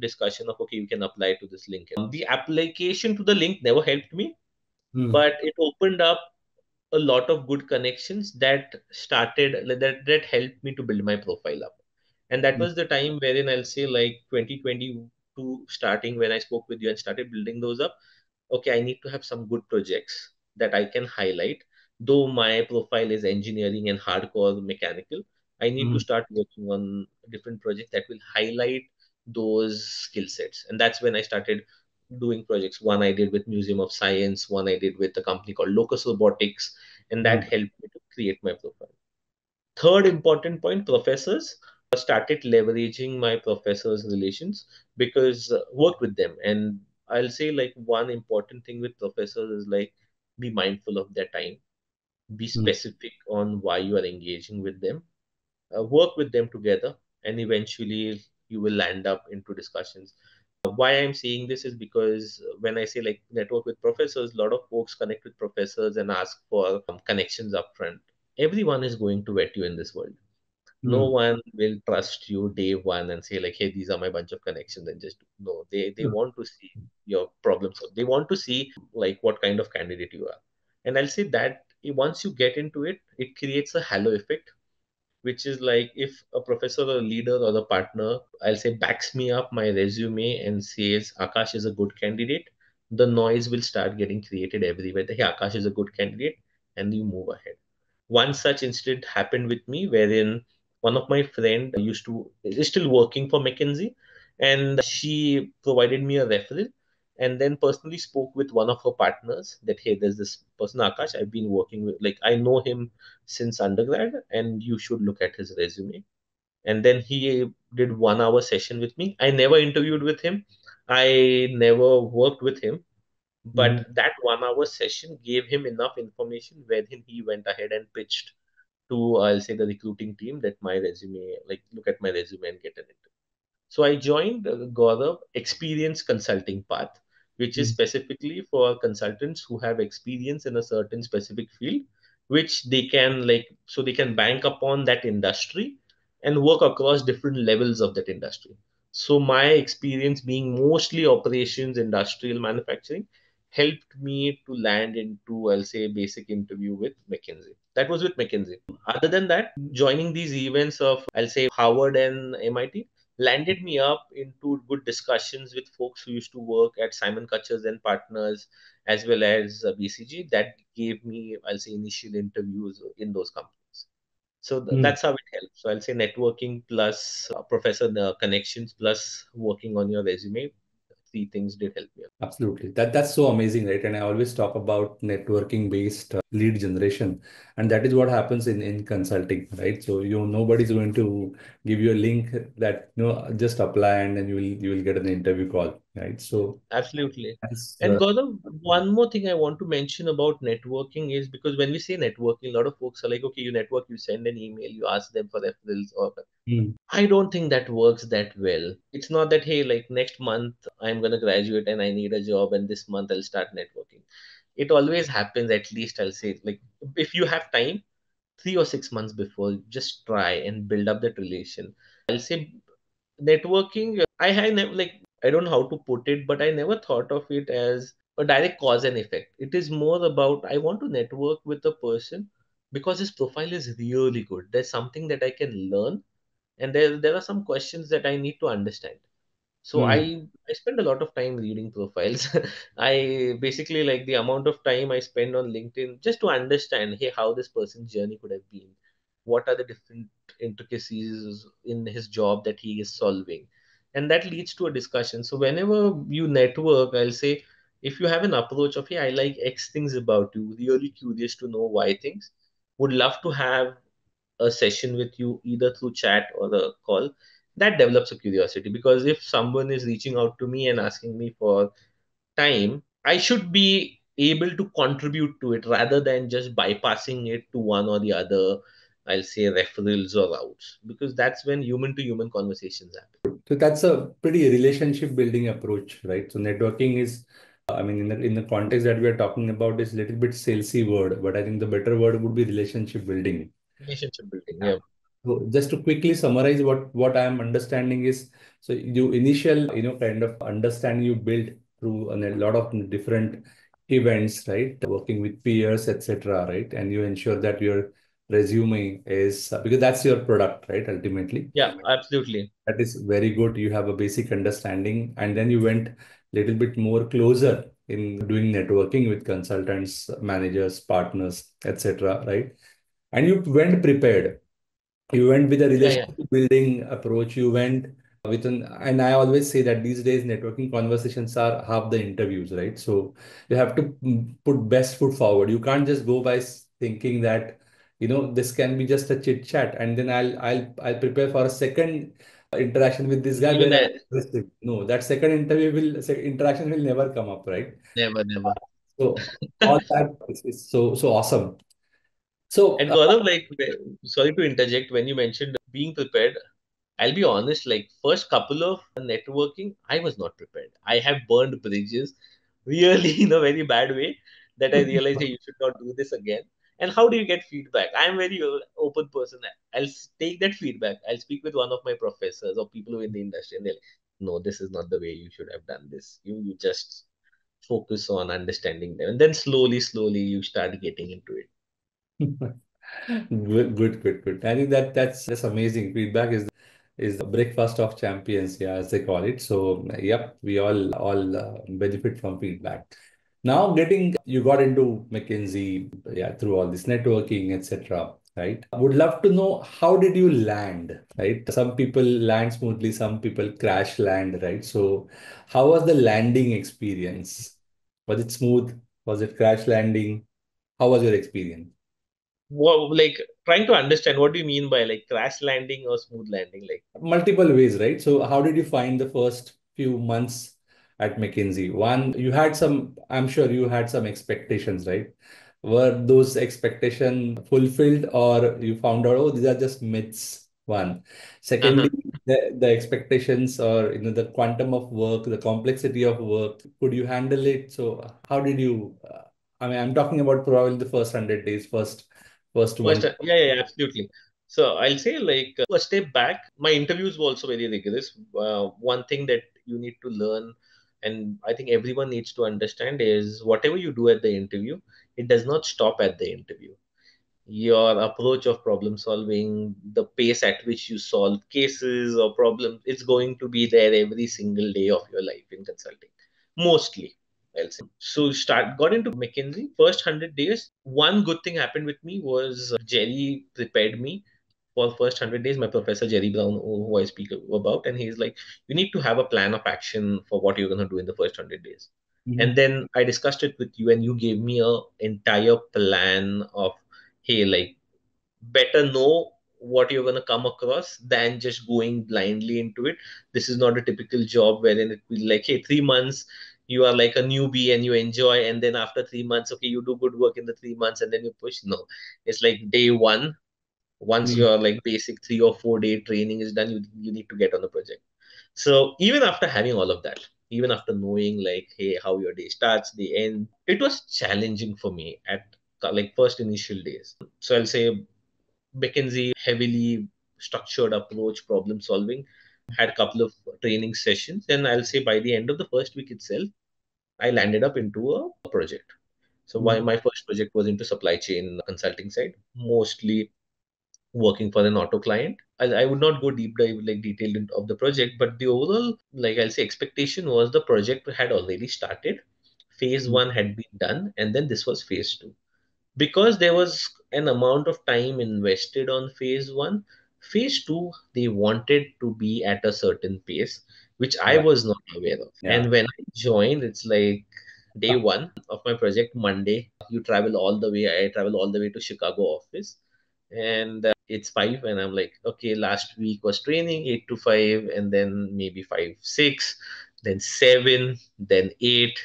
Speaker 1: discussion of, okay, you can apply to this link. The application to the link never helped me,
Speaker 2: Mm.
Speaker 1: but it opened up a lot of good connections that that helped me to build my profile up. And that
Speaker 2: Mm.
Speaker 1: was the time wherein I'll say like 2022 starting, when I spoke with you and started building those up. Okay, I need to have some good projects that I can highlight. Though my profile is engineering and hardcore mechanical, I need to
Speaker 2: Mm.
Speaker 1: start working on different projects that will highlight those skill sets. And that's when I started doing projects. One I did with Museum of Science, one I did with a company called Locus Robotics, and that
Speaker 2: Mm.
Speaker 1: helped me to create my profile. Third important point, professors. Started leveraging my professors' relations because worked with them. And I'll say like one important thing with professors is like be mindful of their time, be
Speaker 2: Mm.
Speaker 1: specific on why you are engaging with them, work with them together, and eventually you will land up into discussions. Why I'm saying this is because when I say like network with professors, a lot of folks connect with professors and ask for connections upfront. Everyone is going to vet you in this world. No
Speaker 2: Mm.
Speaker 1: one will trust you day one and say like, hey, these are my bunch of connections, and just no. They
Speaker 2: Mm.
Speaker 1: want to see your problems. They want to see like what kind of candidate you are. And I'll say that once you get into it, it creates a halo effect, which is like if a professor or a leader or a partner, I'll say, backs me up my resume and says Akash is a good candidate, the noise will start getting created everywhere that hey, Akash is a good candidate, and you move ahead. One such incident happened with me wherein one of my friend is still working for McKinsey, and she provided me a referral, and then personally spoke with one of her partners that hey, there's this person Akash I've been working with, like I know him since undergrad, and you should look at his resume. And then he did 1 hour session with me. I never interviewed with him, I never worked with him,
Speaker 2: Mhm.
Speaker 1: but that 1 hour session gave him enough information wherein he went ahead and pitched to, I'll say, the recruiting team that my resume, like, look at my resume and get an interview. So I joined Gaurav Experience Consulting Path, which is
Speaker 2: Mm.
Speaker 1: specifically for consultants who have experience in a certain specific field, which they can like, so they can bank upon that industry and work across different levels of that industry. So my experience being mostly operations, industrial manufacturing, helped me to land into, I'll say, basic interview with McKinsey. That was with McKinsey. Other than that, joining these events of, I'll say, Harvard and MIT landed me up into good discussions with folks who used to work at Simon Kutchers and Partners, as well as BCG. That gave me, I'll say, initial interviews in those companies. So
Speaker 2: Mm.
Speaker 1: that's how it helps. So I'll say networking plus professor connections plus working on your resume three things did help me.
Speaker 2: Absolutely. That's so amazing, right? And I always talk about networking based lead generation. And that is what happens in consulting, right? So nobody's going to give you a link that just apply and then you will get an interview call, right? So
Speaker 1: Absolutely.
Speaker 2: that's
Speaker 1: And Gaurav, one more thing I want to mention about networking is because when we say networking, a lot of folks are like, okay, you network, you send an email, you ask them for referrals, or
Speaker 2: mm,
Speaker 1: I don't think that works that well. It's not that, hey, like next month I'm going to graduate and I need a job, and this month I'll start networking. It always happens, at least I'll say, like if you have time, 3 or 6 months before, just try and build up that relation. I'll say networking, I had never, like, I don't know how to put it, but I never thought of it as a direct cause and effect. It is more about I want to network with a person because his profile is really good. There's something that I can learn, and there are some questions that I need to understand. So
Speaker 2: mm.
Speaker 1: I spend a lot of time reading profiles. I basically like the amount of time I spend on LinkedIn just to understand, hey, how this person's journey could have been. What are the different intricacies in his job that he is solving? And that leads to a discussion. So whenever you network, I'll say if you have an approach of, hey, I like X things about you, really curious to know why things, would love to have a session with you either through chat or a call, that develops a curiosity. Because if someone is reaching out to me and asking me for time, I should be able to contribute to it rather than just bypassing it to one or the other, I'll say referrals or routes, because that's when human to human conversations happen.
Speaker 2: So that's a pretty relationship building approach, right? So networking is, I mean, in the context that we are talking about, is a little bit salesy word, but I think the better word would be relationship building.
Speaker 1: Relationship building,
Speaker 2: Yeah.
Speaker 1: yeah.
Speaker 2: So just to quickly summarize what I am understanding is, so you initial kind of understanding you build through a lot of different events, right? Working with peers, etc., right? And you ensure that your resume is because that's your product, right? Ultimately,
Speaker 1: Yeah, absolutely.
Speaker 2: that is very good. You have a basic understanding, and then you went little bit more closer in doing networking with consultants, managers, partners, etc., right? And you went prepared, you went with a
Speaker 1: Yeah, yeah.
Speaker 2: relationship building approach. You went with an, and I always say that these days networking conversations are half the interviews, right? So you have to put best foot forward. You can't just go by thinking that, this can be just a chit chat and then I'll prepare for a second interaction with this guy
Speaker 1: Even
Speaker 2: where I'm
Speaker 1: that,
Speaker 2: interested. No, that second interaction will never come up, right?
Speaker 1: never, never.
Speaker 2: So all that is so awesome. So
Speaker 1: And Gaurav, like, sorry to interject, when you mentioned being prepared, I'll be honest, like first couple of networking, I was not prepared. I have burned bridges really in a very bad way that I realized, hey, you should not do this again. And how do you get feedback? I'm very open person. Take that feedback. I'll speak with one of my professors or people who are in the industry, and they're like, no, this is not the way you should have done this. You just focus on understanding them, and then slowly you start getting into it.
Speaker 2: Good, good, good, good. I think that's amazing. Feedback is the breakfast of champions, yeah, as they call it. So, yep, we all benefit from feedback. Now, getting you got into McKinsey, yeah, through all this networking, etc. Right? Would love to know how did you land, right? Some people land smoothly, some people crash land, right? So, how was the landing experience? Was it smooth? Was it crash landing? How was your experience?
Speaker 1: What, like trying to understand what do you mean by like crash landing or smooth landing? Like,
Speaker 2: Multiple ways, right? So how did you find the first few months at McKinsey? One, you had some, I'm sure you had some expectations, right? Were those expectations fulfilled or you found out, oh, these are just myths? One. Secondly,
Speaker 1: uh-huh.
Speaker 2: the expectations or the quantum of work, the complexity of work, could you handle it? So how did you, I mean, I'm talking about probably the first 100 days, first
Speaker 1: First,
Speaker 2: one.
Speaker 1: yeah, absolutely. So I'll say like a step back. My interviews were also very rigorous. One thing that you need to learn, and I think everyone needs to understand, is whatever you do at the interview, it does not stop at the interview. Your approach of problem solving, the pace at which you solve cases or problems, it's going to be there every single day of your life in consulting. Mostly, I'll say. So got into McKinsey. First 100 days, one good thing happened with me was Jerry prepared me for first 100 days, my professor Jerry Brown, who I speak about, and he's like, you need to have a plan of action for what you're going to do in the first 100 days. And
Speaker 2: Mhm.
Speaker 1: then I discussed it with you, and you gave me a entire plan of, hey, like, better know what you're going to come across than just going blindly into it. This is not a typical job wherein it will be like, hey, 3 months you are like a newbie and you enjoy, and then after 3 months, okay, you do good work in the 3 months and then you push. No, it's like day one. Once
Speaker 2: Mhm.
Speaker 1: your like basic 3 or 4 day training is done, you need to get on the project. So even after having all of that, even after knowing like, hey, how your day starts, the end, it was challenging for me at like first initial days. So I'll say McKinsey heavily structured approach, problem solving, had a couple of training sessions, and I'll say by the end of the first week itself, I landed up into a project. So
Speaker 2: Mhm.
Speaker 1: my first project was into supply chain consulting side, mostly working for an auto client. I would not go deep dive like detailed of the project, but the overall, like I'll say, expectation was the project had already started. Phase
Speaker 2: Mhm.
Speaker 1: one had been done, and then this was phase two. Because there was an amount of time invested on phase one, phase two, they wanted to be at a certain pace, which I
Speaker 2: Yeah.
Speaker 1: was not aware of.
Speaker 2: Yeah.
Speaker 1: And when I joined, it's like day one of my project, Monday, you travel all the way, I travel all the way to Chicago office. And it's 5, and I'm like, okay, last week was training 8 to 5, and then maybe 5, 6, then 7, then 8,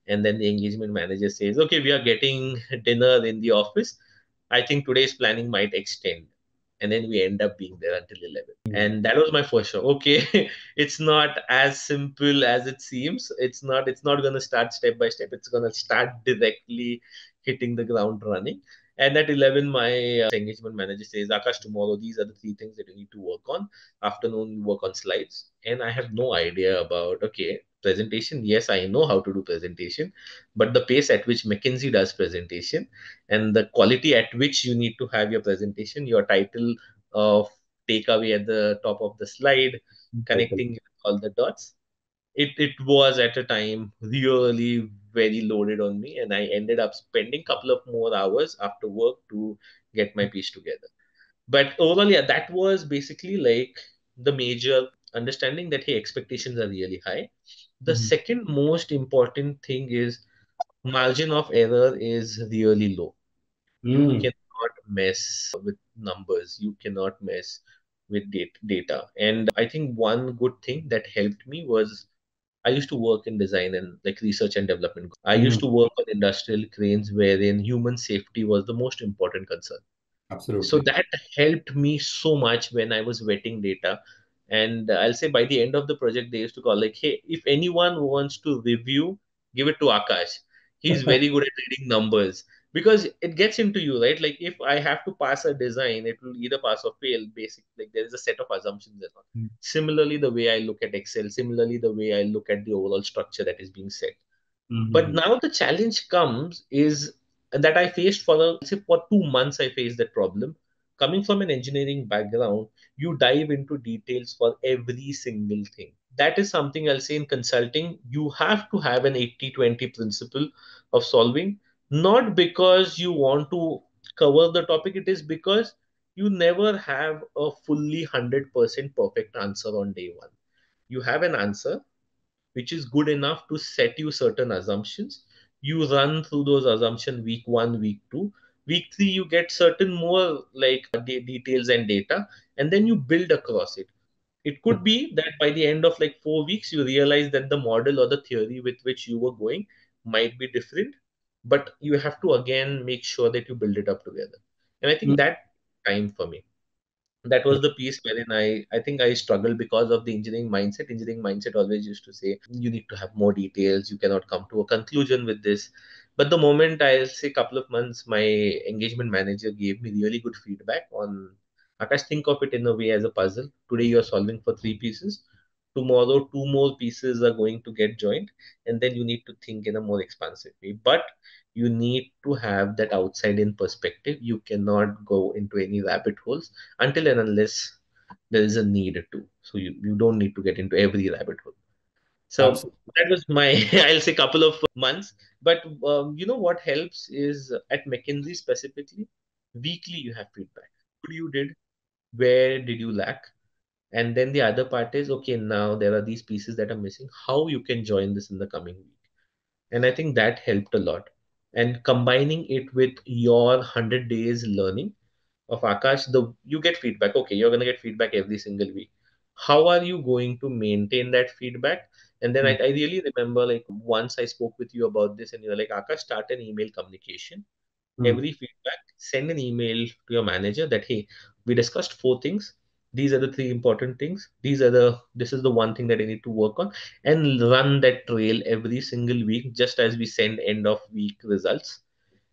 Speaker 1: and then the engagement manager says, okay, we are getting dinner in the office. I think today's planning might extend. And then we end up being there until 11.
Speaker 2: Mhm.
Speaker 1: And that was my first shock. Okay, it's not as simple as it seems. It's not going to start step by step. It's going to start directly hitting the ground running. And at 11, my engagement manager says, Akash, tomorrow, these are the 3 things that you need to work on. Afternoon, you work on slides. And I have no idea about, okay, presentation. Yes, I know how to do presentation, but the pace at which McKinsey does presentation and the quality at which you need to have your presentation, your title of takeaway at the top of the slide,
Speaker 2: Totally.
Speaker 1: connecting all the dots. It was at a time really very loaded on me, and I ended up spending a couple of more hours after work to get my piece together. But overall, yeah, that was basically like the major understanding that hey, expectations are really high. The
Speaker 2: Mhm.
Speaker 1: second most important thing is margin of error is really low. You
Speaker 2: Mm.
Speaker 1: cannot mess with numbers. You cannot mess with data. And I think one good thing that helped me was I used to work in design and like research and development. I used
Speaker 2: Mhm.
Speaker 1: to work on industrial cranes wherein human safety was the most important concern. So
Speaker 2: Absolutely.
Speaker 1: that helped me so much when I was vetting data. And I'll say by the end of the project, they used to call like, hey, if anyone wants to review, give it to Akash. He's very good at reading numbers because it gets into you, right? Like if I have to pass a design, it will either pass or fail. Basic, like there is a set of assumptions and all.
Speaker 2: Mhm.
Speaker 1: Similarly, the way I look at Excel, similarly the way I look at the overall structure that is being set. But
Speaker 2: Mhm.
Speaker 1: now the challenge comes is that I faced for say for 2 months I faced that problem. Coming from an engineering background, you dive into details for every single thing. That is something I'll say in consulting, you have to have an 80-20 principle of solving, not because you want to cover the topic, it is because you never have a fully 100% perfect answer on day one. You have an answer which is good enough to set you certain assumptions. You run through those assumptions week one, week two. Week three, you get certain more like details and data, and then you build across it. It could be that by the end of like 4 weeks, you realize that the model or the theory with which you were going might be different, but you have to again make sure that you build it up together. And I think
Speaker 2: Mm.
Speaker 1: that time for me, that was the piece wherein I think I struggled because of the engineering mindset. Engineering mindset always used to say you need to have more details, you cannot come to a conclusion with this. But the moment I'll say couple of months, my engagement manager gave me really good feedback on Akash, think of it in a way as a puzzle. Today you're solving for 3 pieces. Tomorrow, 2 more pieces are going to get joined, and then you need to think in a more expansive way. But you need to have that outside in perspective. You cannot go into any rabbit holes until and unless there is a need to. So you don't need to get into every rabbit hole. So
Speaker 2: Absolutely.
Speaker 1: that was my, I'll say, couple of months. But what helps is at McKinsey specifically, weekly you have feedback. What you did, Where did you lack? And then the other part is, okay, now there are these pieces that are missing. How you can join this in the coming week? And I think that helped a lot. And combining it with your 100 days learning of Akash, you get feedback. Okay, you're gonna get feedback every single week. How are you going to maintain that feedback? And then
Speaker 2: Mm,
Speaker 1: I really remember like once I spoke with you about this, and you're like, Akash, start an email communication.
Speaker 2: mm,
Speaker 1: Every feedback, send an email to your manager that, hey, we discussed four things. These are the three important things. This is the one thing that I need to work on, and run that trail every single week, just as we send end of week results.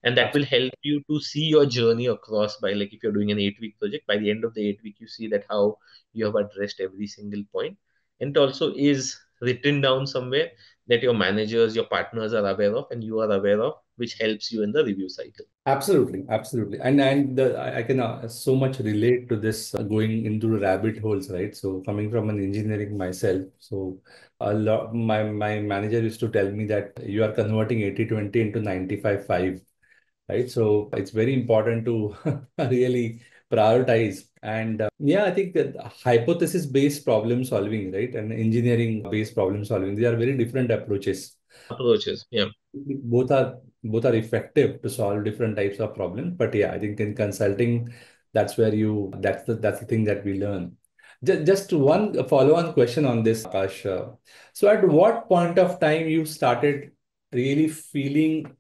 Speaker 1: And that will help you to see your journey across by, like, if you're doing an 8 week project, by the end of the 8 week, you see that how you have addressed every single point. And it also is written down somewhere that your managers, your partners are aware of, and you are aware of, which helps you in the review cycle.
Speaker 2: Absolutely, absolutely, I can so much relate to this going into the rabbit holes, right? So coming from an engineering myself, so a lot my manager used to tell me that you are converting 80/20 into 95/5, right? So it's very important to really prioritize. And yeah, I think that hypothesis based problem solving, right, and engineering based problem solving, they are very different approaches.
Speaker 1: Approaches. Yeah.
Speaker 2: Both are effective to solve different types of problems, but yeah, I think in consulting, that's the thing that we learn. Just one follow-on question on this, Akash. So at what point of time you started really feeling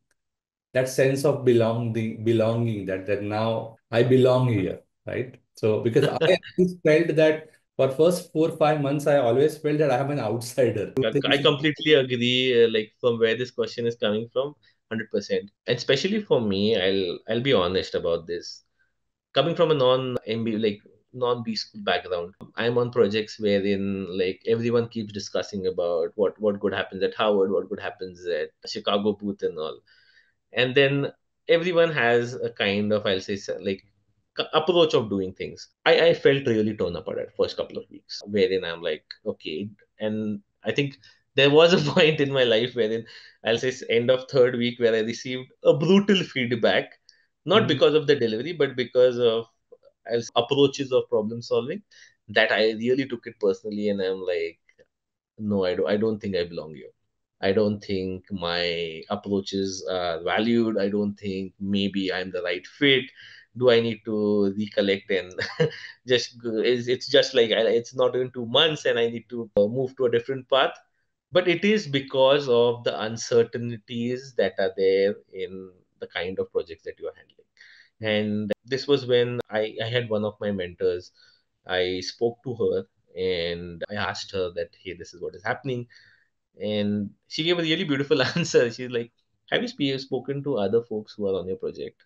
Speaker 2: that sense of belonging, that now I belong here, right? So because I always felt that for first 4 5 months I always felt that I am an outsider.
Speaker 1: I completely agree. Like, from where this question is coming from, 100%. And especially for me, I'll be honest about this. Coming from a non-MBA, like non-B school background, I'm on projects wherein like everyone keeps discussing about what good happens at Harvard, what good happens at Chicago booth and all. And then everyone has a kind of, I'll say, like approach of doing things. I felt really torn apart at first couple of weeks, wherein I'm like, okay. And I think there was a point in my life wherein, I'll say, end of third week, where I received a brutal feedback, not
Speaker 2: Mhm.
Speaker 1: because of the delivery, but because of, I'll say, approaches of problem solving, that I really took it personally. And I'm like, no, I don't think I belong here. I don't think my approaches are valued. I don't think maybe I'm the right fit. Do I need to recollect and it's just like, it's not even 2 months and I need to move to a different path. But it is because of the uncertainties that are there in the kind of projects that you are handling. And this was when I had one of my mentors. I spoke to her and I asked her that, hey, this is what is happening. And she gave a really beautiful answer. She's like, have you spoken to other folks who are on your project?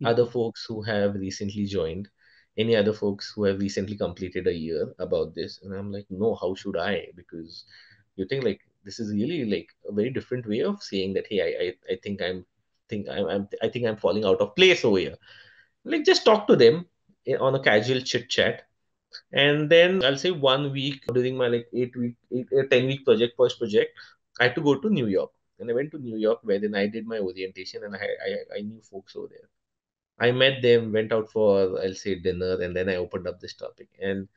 Speaker 1: Other folks who have recently joined? Any other folks who have recently completed a year about this? And I'm like, no, how should I? Because you think like this is really like a very different way of saying that, hey, I I think I'm falling out of place over here. Like, just talk to them on a casual chit chat. And then I'll say 1 week during my like 10 week project, first project, I had to go to New York. And I went to New York, where then I did my orientation, and I knew folks over there. I met them, went out for, I'll say, dinner, and then I opened up this topic. And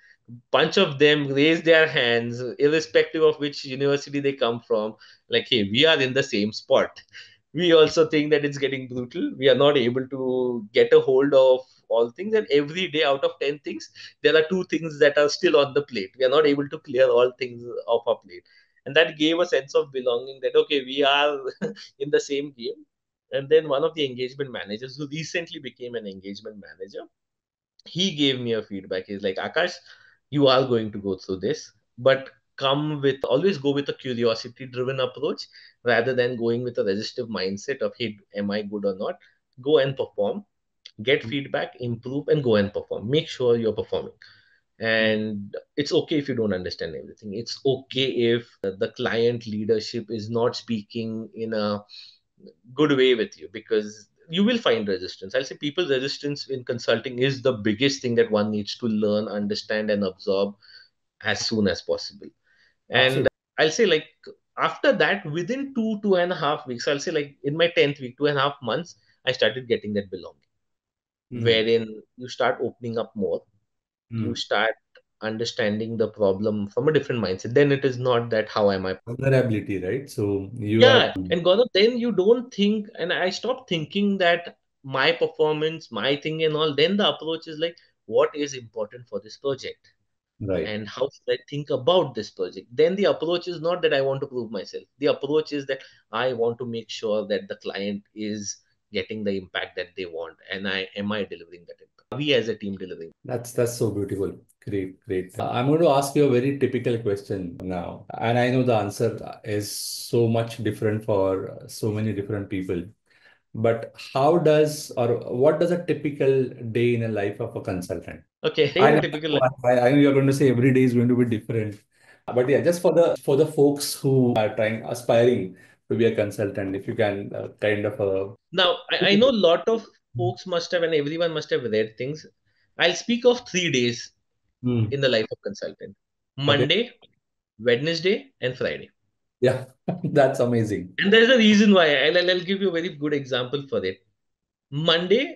Speaker 1: bunch of them raised their hands, irrespective of which university they come from, like, hey, we are in the same spot. We also think that it's getting brutal. We are not able to get a hold of all things. And every day, out of 10 things, there are two things that are still on the plate. We are not able to clear all things off our plate. And that gave a sense of belonging, that, okay, we are in the same game. And then one of the engagement managers, who recently became an engagement manager, he gave me a feedback. He's like, Akash, you are going to go through this, but always go with a curiosity driven approach, rather than going with a resistive mindset of, hey, am I good or not? Go and perform, get feedback, improve, and go and perform. Make sure you're performing. And it's okay if you don't understand everything. It's okay if the client leadership is not speaking in a good way with you, because you will find resistance. I'll say people resistance in consulting is the biggest thing that one needs to learn, understand, and absorb as soon as possible. And
Speaker 2: Absolutely.
Speaker 1: I'll say, like, after that, within 2.5 weeks, I'll say, like, in my 10th week, 2.5 months, I started getting that belonging,
Speaker 2: Mm.
Speaker 1: wherein you start opening up more. You
Speaker 2: Mm.
Speaker 1: start understanding the problem from a different mindset. Then it is not that how am I.
Speaker 2: Vulnerability, right? So you are.
Speaker 1: Yeah, and Gaurav, then you don't think, and I stopped thinking that my performance, my thing, and all. Then the approach is like, what is important for this project?
Speaker 2: Right.
Speaker 1: And how should I think about this project? Then the approach is not that I want to prove myself. The approach is that I want to make sure that the client is getting the impact that they want, and I delivering that impact? Are we as a team delivering?
Speaker 2: That's so beautiful. Great, great. I'm going to ask you a very typical question now, and I know the answer is so much different for so many different people. But how does or what does a typical day in a life of a consultant?
Speaker 1: Okay,
Speaker 2: I
Speaker 1: in a
Speaker 2: know,
Speaker 1: typical life.
Speaker 2: I know you're going to say every day is going to be different, but yeah, just for the folks who are trying aspiring to be a consultant, if you can kind of
Speaker 1: Now, I know a lot of folks must have, and everyone must have read things. I'll speak of 3 days
Speaker 2: Hmm.
Speaker 1: in the life of consultant:
Speaker 2: Okay,
Speaker 1: Monday, Wednesday, and Friday.
Speaker 2: yeah, that's amazing.
Speaker 1: And there's a reason why. I'll give you a very good example for it. Monday,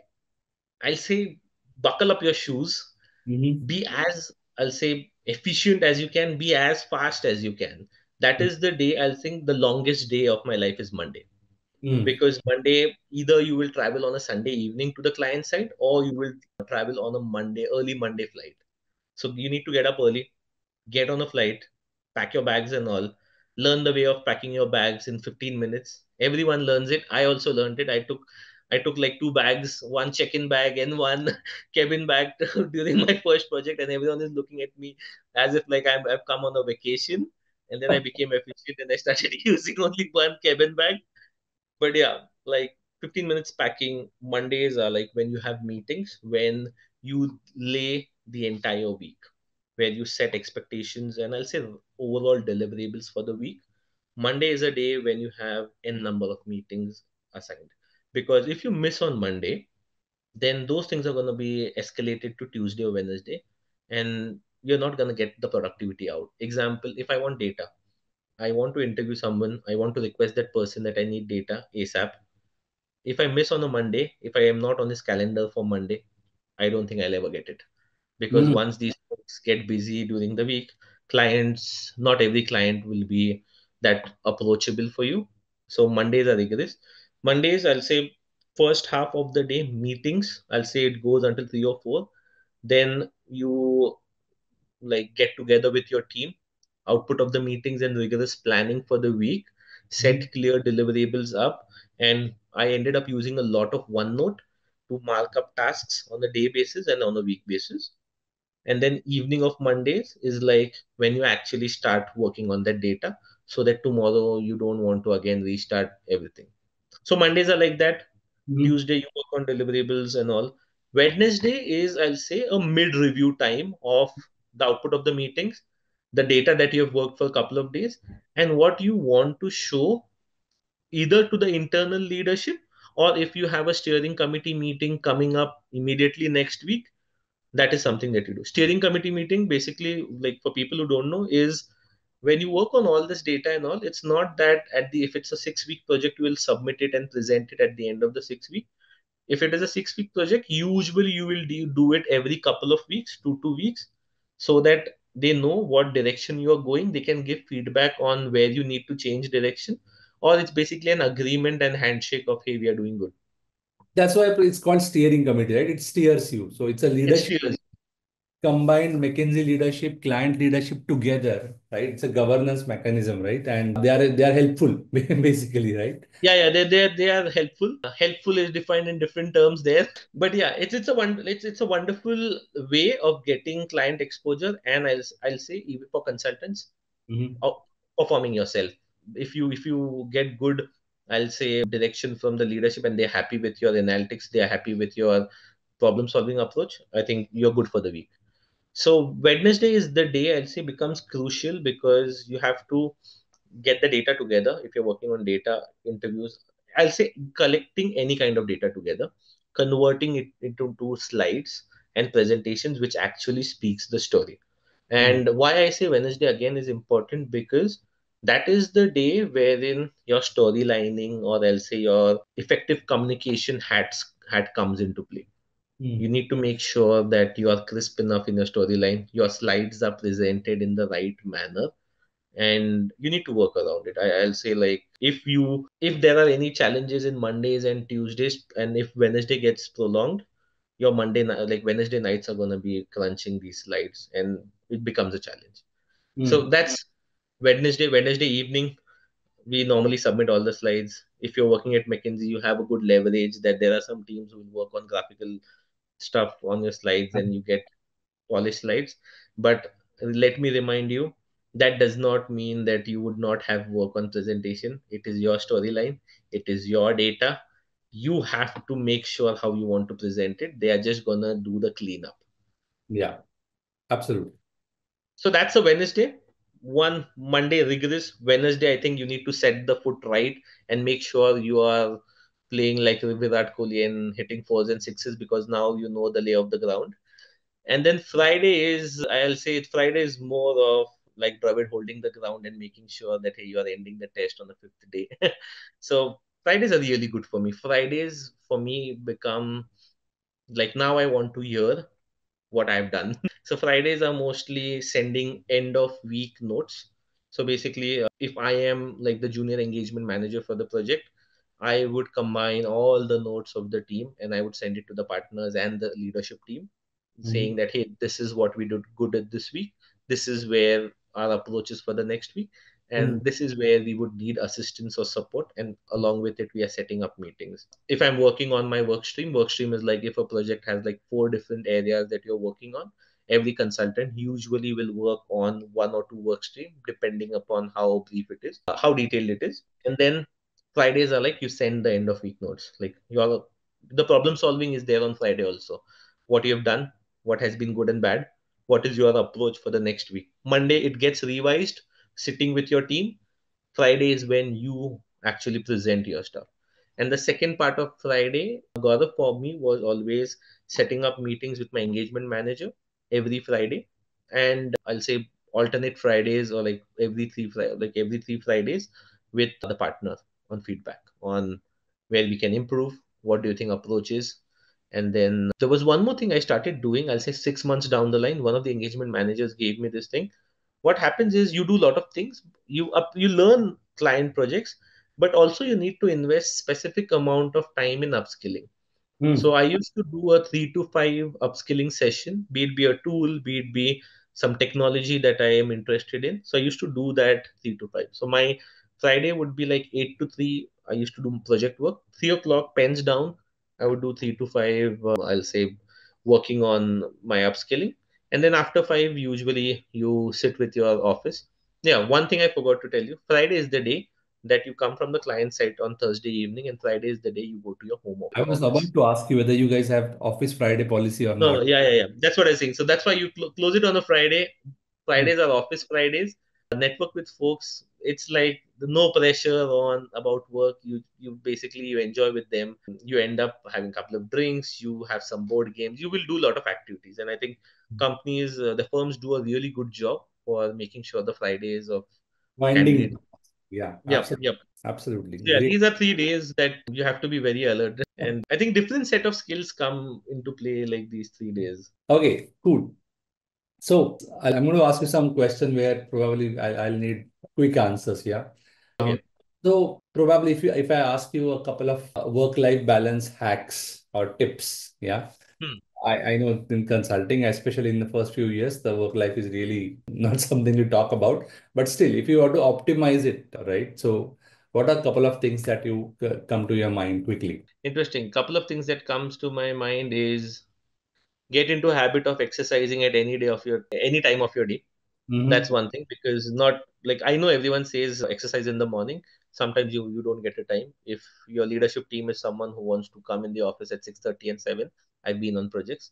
Speaker 1: I'll say, buckle up your shoes,
Speaker 2: Hmm.
Speaker 1: be as, I'll say, efficient as you can, be as fast as you can. That is the day, I'll think the longest day of my life is Monday.
Speaker 2: Hmm.
Speaker 1: Because Monday, either you will travel on a Sunday evening to the client side, or you will travel on a Monday, early Monday flight. So you need to get up early, get on a flight, pack your bags and all, learn the way of packing your bags in 15 minutes. Everyone learns it. I also learned it. I took like two bags, one check-in bag and one cabin bag during my first project, and everyone is looking at me as if like I've come on a vacation. And then I became efficient and I started using only one cabin bag. But yeah, like 15 minutes packing. Mondays are like when you have meetings, when you lay the entire week, where you set expectations and I'll say overall deliverables for the week. Monday is a day when you have n number of meetings assigned. Because if you miss on Monday, then those things are going to be escalated to Tuesday or Wednesday, and you're not going to get the productivity out. Example, if I want data, I want to interview someone, I want to request that person that I need data ASAP. If I miss on a Monday, if I am not on his calendar for Monday, I don't think I'll ever get it. Because
Speaker 2: Hmm.
Speaker 1: once these folks get busy during the week, clients, not every client will be that approachable for you. So Mondays are rigorous. Mondays, I'll say first half of the day, meetings, I'll say it goes until 3 or 4. Then you like get together with your team, output of the meetings and rigorous planning for the week, set clear deliverables up. And I ended up using a lot of OneNote to mark up tasks on a day basis and on a week basis. And then evening of Mondays is like when you actually start working on that data, so that tomorrow you don't want to again restart everything. So Mondays are like that.
Speaker 2: Hmm.
Speaker 1: Tuesday you work on deliverables and all. Wednesday is, I'll say, a mid review time of the output of the meetings, the data that you have worked for a couple of days, and what you want to show either to the internal leadership, or if you have a steering committee meeting coming up immediately next week, that is something that you do. Steering committee meeting, basically, like for people who don't know, is when you work on all this data and all, it's not that at the if it's a 6 week project, you will submit it and present it at the end of the 6 week. If it is a 6 week project, usually you will do it every couple of weeks, 2 weeks, so that they know what direction you are going. They can give feedback on where you need to change direction, or it's basically an agreement and handshake of hey, we are doing good.
Speaker 2: That's why it's called steering committee, right? It steers you. So it's a
Speaker 1: It's
Speaker 2: leadership
Speaker 1: yours.
Speaker 2: combined McKinsey leadership, client leadership together, right? It's a governance mechanism, right? And they are helpful, basically, right?
Speaker 1: Yeah, yeah, they are helpful. Helpful is defined in different terms there, but yeah, it's a wonderful way of getting client exposure, and I'll say even for consultants,
Speaker 2: Hmm.
Speaker 1: of performing yourself. If you get good, I'll say direction from the leadership, and they're happy with your analytics, they're happy with your problem solving approach. I think you're good for the week. So Wednesday is the day I'll say becomes crucial because you have to get the data together. If you're working on data interviews, I'll say collecting any kind of data together, converting it into slides and presentations which actually speaks the story.
Speaker 2: Hmm.
Speaker 1: And why I say Wednesday again is important because that is the day wherein your storylining, or I'll say your effective communication had comes into play.
Speaker 2: Mm.
Speaker 1: You need to make sure that you are crisp enough in your storyline, your slides are presented in the right manner, and you need to work around it. I'll say, like, if there are any challenges in Mondays and Tuesdays, and if Wednesday gets prolonged, your like Wednesday nights are gonna be crunching these slides, and it becomes a challenge. So
Speaker 2: Mm.
Speaker 1: that's Wednesday evening. We normally submit all the slides. If you're working at McKinsey, you have a good leverage that there are some teams who will work on graphical stuff on your slides, and you get polished slides. But let me remind you, that does not mean that you would not have work on presentation. It is your storyline, it is your data. You have to make sure how you want to present it. They are just gonna do the cleanup.
Speaker 2: Yeah, absolutely.
Speaker 1: So that's a Wednesday. One Monday rigorous. Wednesday, I think you need to set the foot right and make sure you are playing like Virat Kohli and hitting fours and sixes, because now you know the lay of the ground. And then Friday is, I'll say Friday is more of like Dravid holding the ground and making sure that, hey, you are ending the test on the fifth day. So Fridays are really good for me. Fridays for me become like, now I want to hear what I've done. So Fridays are mostly sending end of week notes. So basically, if I am like the junior engagement manager for the project, I would combine all the notes of the team and I would send it to the partners and the leadership team, saying
Speaker 2: Mhm.
Speaker 1: that, hey, this is what we did good at this week. This is where our approach is for the next week.
Speaker 2: Mm.
Speaker 1: And this is where we would need assistance or support. And along with it, we are setting up meetings. If I'm working on my work stream is like if a project has like four different areas that you're working on, every consultant usually will work on one or two work stream depending upon how brief it is, how detailed it is. And then Fridays are like you send the end of week notes. Like your the problem solving is there on Friday also. What you have done, what has been good and bad, what is your approach for the next week. Monday it gets revised, sitting with your team. Friday is when you actually present your stuff. And the second part of Friday, Gaurav, for me was always setting up meetings with my engagement manager every Friday. And I'll say alternate Fridays, or like every 3 Fridays, with the partner on feedback on where we can improve. What do you think approach is? And then there was one more thing I started doing. I'll say 6 months down the line, one of the engagement managers gave me this thing. What happens is you do a lot of things, you learn client projects, but also you need to invest specific amount of time in upskilling. So
Speaker 2: Mm.
Speaker 1: I used to do a 3 to 5 upskilling session, be it be a tool, be it be some technology that I am interested in. So I used to do that 3 to 5. So my Friday would be like 8 to 3. I used to do project work. 3 o'clock, pens down. I would do 3 to 5. I'll say working on my upskilling, and then after 5, usually you sit with your office. Yeah, one thing I forgot to tell you: Friday is the day that you come from the client site on Thursday evening, and Friday is the day you go to your home
Speaker 2: I was
Speaker 1: office.
Speaker 2: about to ask you whether you guys have Office Friday policy or
Speaker 1: No, no,
Speaker 2: not.
Speaker 1: yeah, yeah, yeah. That's what I was saying. So that's why you close it on a Friday.
Speaker 2: Mm.
Speaker 1: Fridays are office Fridays. Network with folks. It's like no pressure on about work. You basically you enjoy with them. You end up having a couple of drinks. You have some board games. You will do a lot of activities. And I think companies, the firms do a really good job for making sure the Fridays of
Speaker 2: Winding.
Speaker 1: candidate.
Speaker 2: Yeah,
Speaker 1: Yep,
Speaker 2: absolutely.
Speaker 1: yep.
Speaker 2: Absolutely.
Speaker 1: So yeah,
Speaker 2: Great.
Speaker 1: these are 3 days that you have to be very alert. And I think different set of skills come into play like these 3 days.
Speaker 2: Okay, cool. So I'm going to ask you some question where probably I'll need quick answers. Yeah.
Speaker 1: Okay.
Speaker 2: So probably if I ask you a couple of work-life balance hacks or tips, yeah.
Speaker 1: Hmm.
Speaker 2: I know in consulting, especially in the first few years, the work life is really not something to talk about. But still, if you want to optimize it, right? So, what are a couple of things that you come to your mind quickly?
Speaker 1: Interesting. Couple of things that comes to my mind is get into a habit of exercising at any time of your day. That's
Speaker 2: Mm-hmm.
Speaker 1: one thing, because not like I know everyone says exercise in the morning. Sometimes you don't get a time. If your leadership team is someone who wants to come in the office at 6:30 and 7, I've been on projects.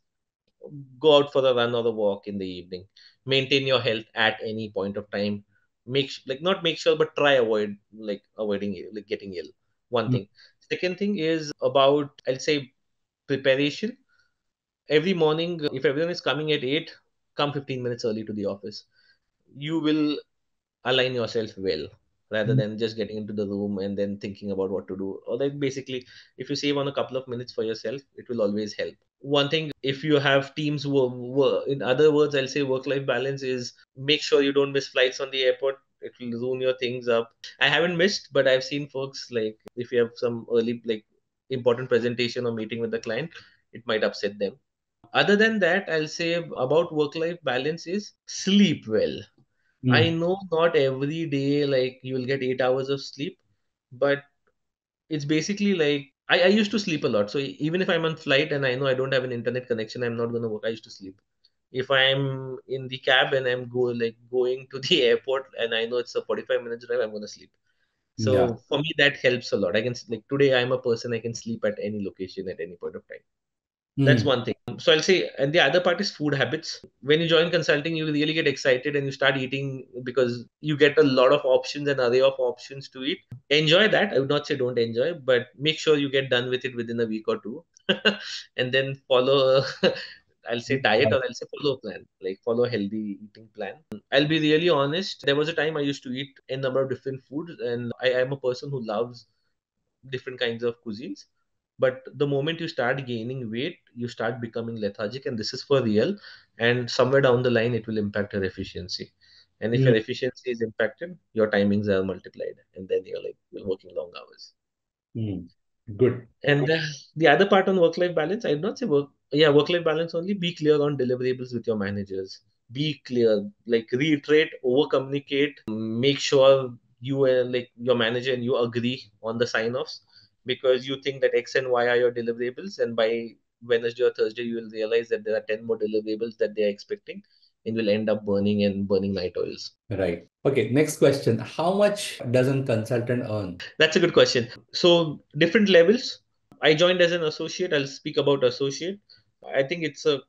Speaker 1: Go out for a run or a walk in the evening. Maintain your health at any point of time. Like not make sure, but try avoiding like getting ill. One thing. Second thing is about, I'll say, preparation. Every morning, if everyone is coming at 8, come 15 minutes early to the office. You will align yourself well, rather than just getting into the room and then thinking about what to do. Or like basically, if you save on a couple of minutes for yourself, it will always help. One thing, if you have teams in other words, I'll say work life balance is make sure you don't miss flights on the airport. It will ruin your things up. I haven't missed, but I've seen folks, like if you have some early, like important presentation or meeting with the client, it might upset them. Other than that, I'll say about work life balance is sleep well. I
Speaker 2: Mm.
Speaker 1: know not every day like you will get 8 hours of sleep, but it's basically like I used to sleep a lot. So even if I'm on flight and I know I don't have an internet connection, I'm not going to work. I used to sleep. If I'm in the cab and going to the airport and I know it's a 45 minutes drive, I'm going to sleep.
Speaker 2: Yeah.
Speaker 1: So for me, that helps a lot. I can like today I'm a person I can sleep at any location at any point of time. That's
Speaker 2: Mm.
Speaker 1: one thing. So I'll say, and the other part is food habits. When you join consulting, you really get excited and you start eating because you get a lot of options and array of options to eat. Enjoy that. I would not say don't enjoy, but make sure you get done with it within a week or two, and then follow. I'll say diet,
Speaker 2: Right.
Speaker 1: or I'll say follow a plan, like follow a healthy eating plan. I'll be really honest. There was a time I used to eat a number of different foods, and I am a person who loves different kinds of cuisines. But the moment you start gaining weight, you start becoming lethargic, and this is for real. And somewhere down the line, it will impact your efficiency. And if
Speaker 2: Mm.
Speaker 1: your efficiency is impacted, your timings are multiplied, and then you're working long hours.
Speaker 2: Mm. Good.
Speaker 1: And the other part on work-life balance, I'd not say work-life balance only. Be clear on deliverables with your managers. Be clear, like reiterate, over-communicate. Make sure you like your manager and you agree on the sign-offs because you think that X and Y are your deliverables, and by Wednesday or Thursday you will realize that there are 10 more deliverables that they are expecting, and will end up burning night oils.
Speaker 2: Right. Okay. Next question. How much does a consultant earn?
Speaker 1: That's a good question. So different levels. I joined as an associate. I'll speak about associate. I think it's a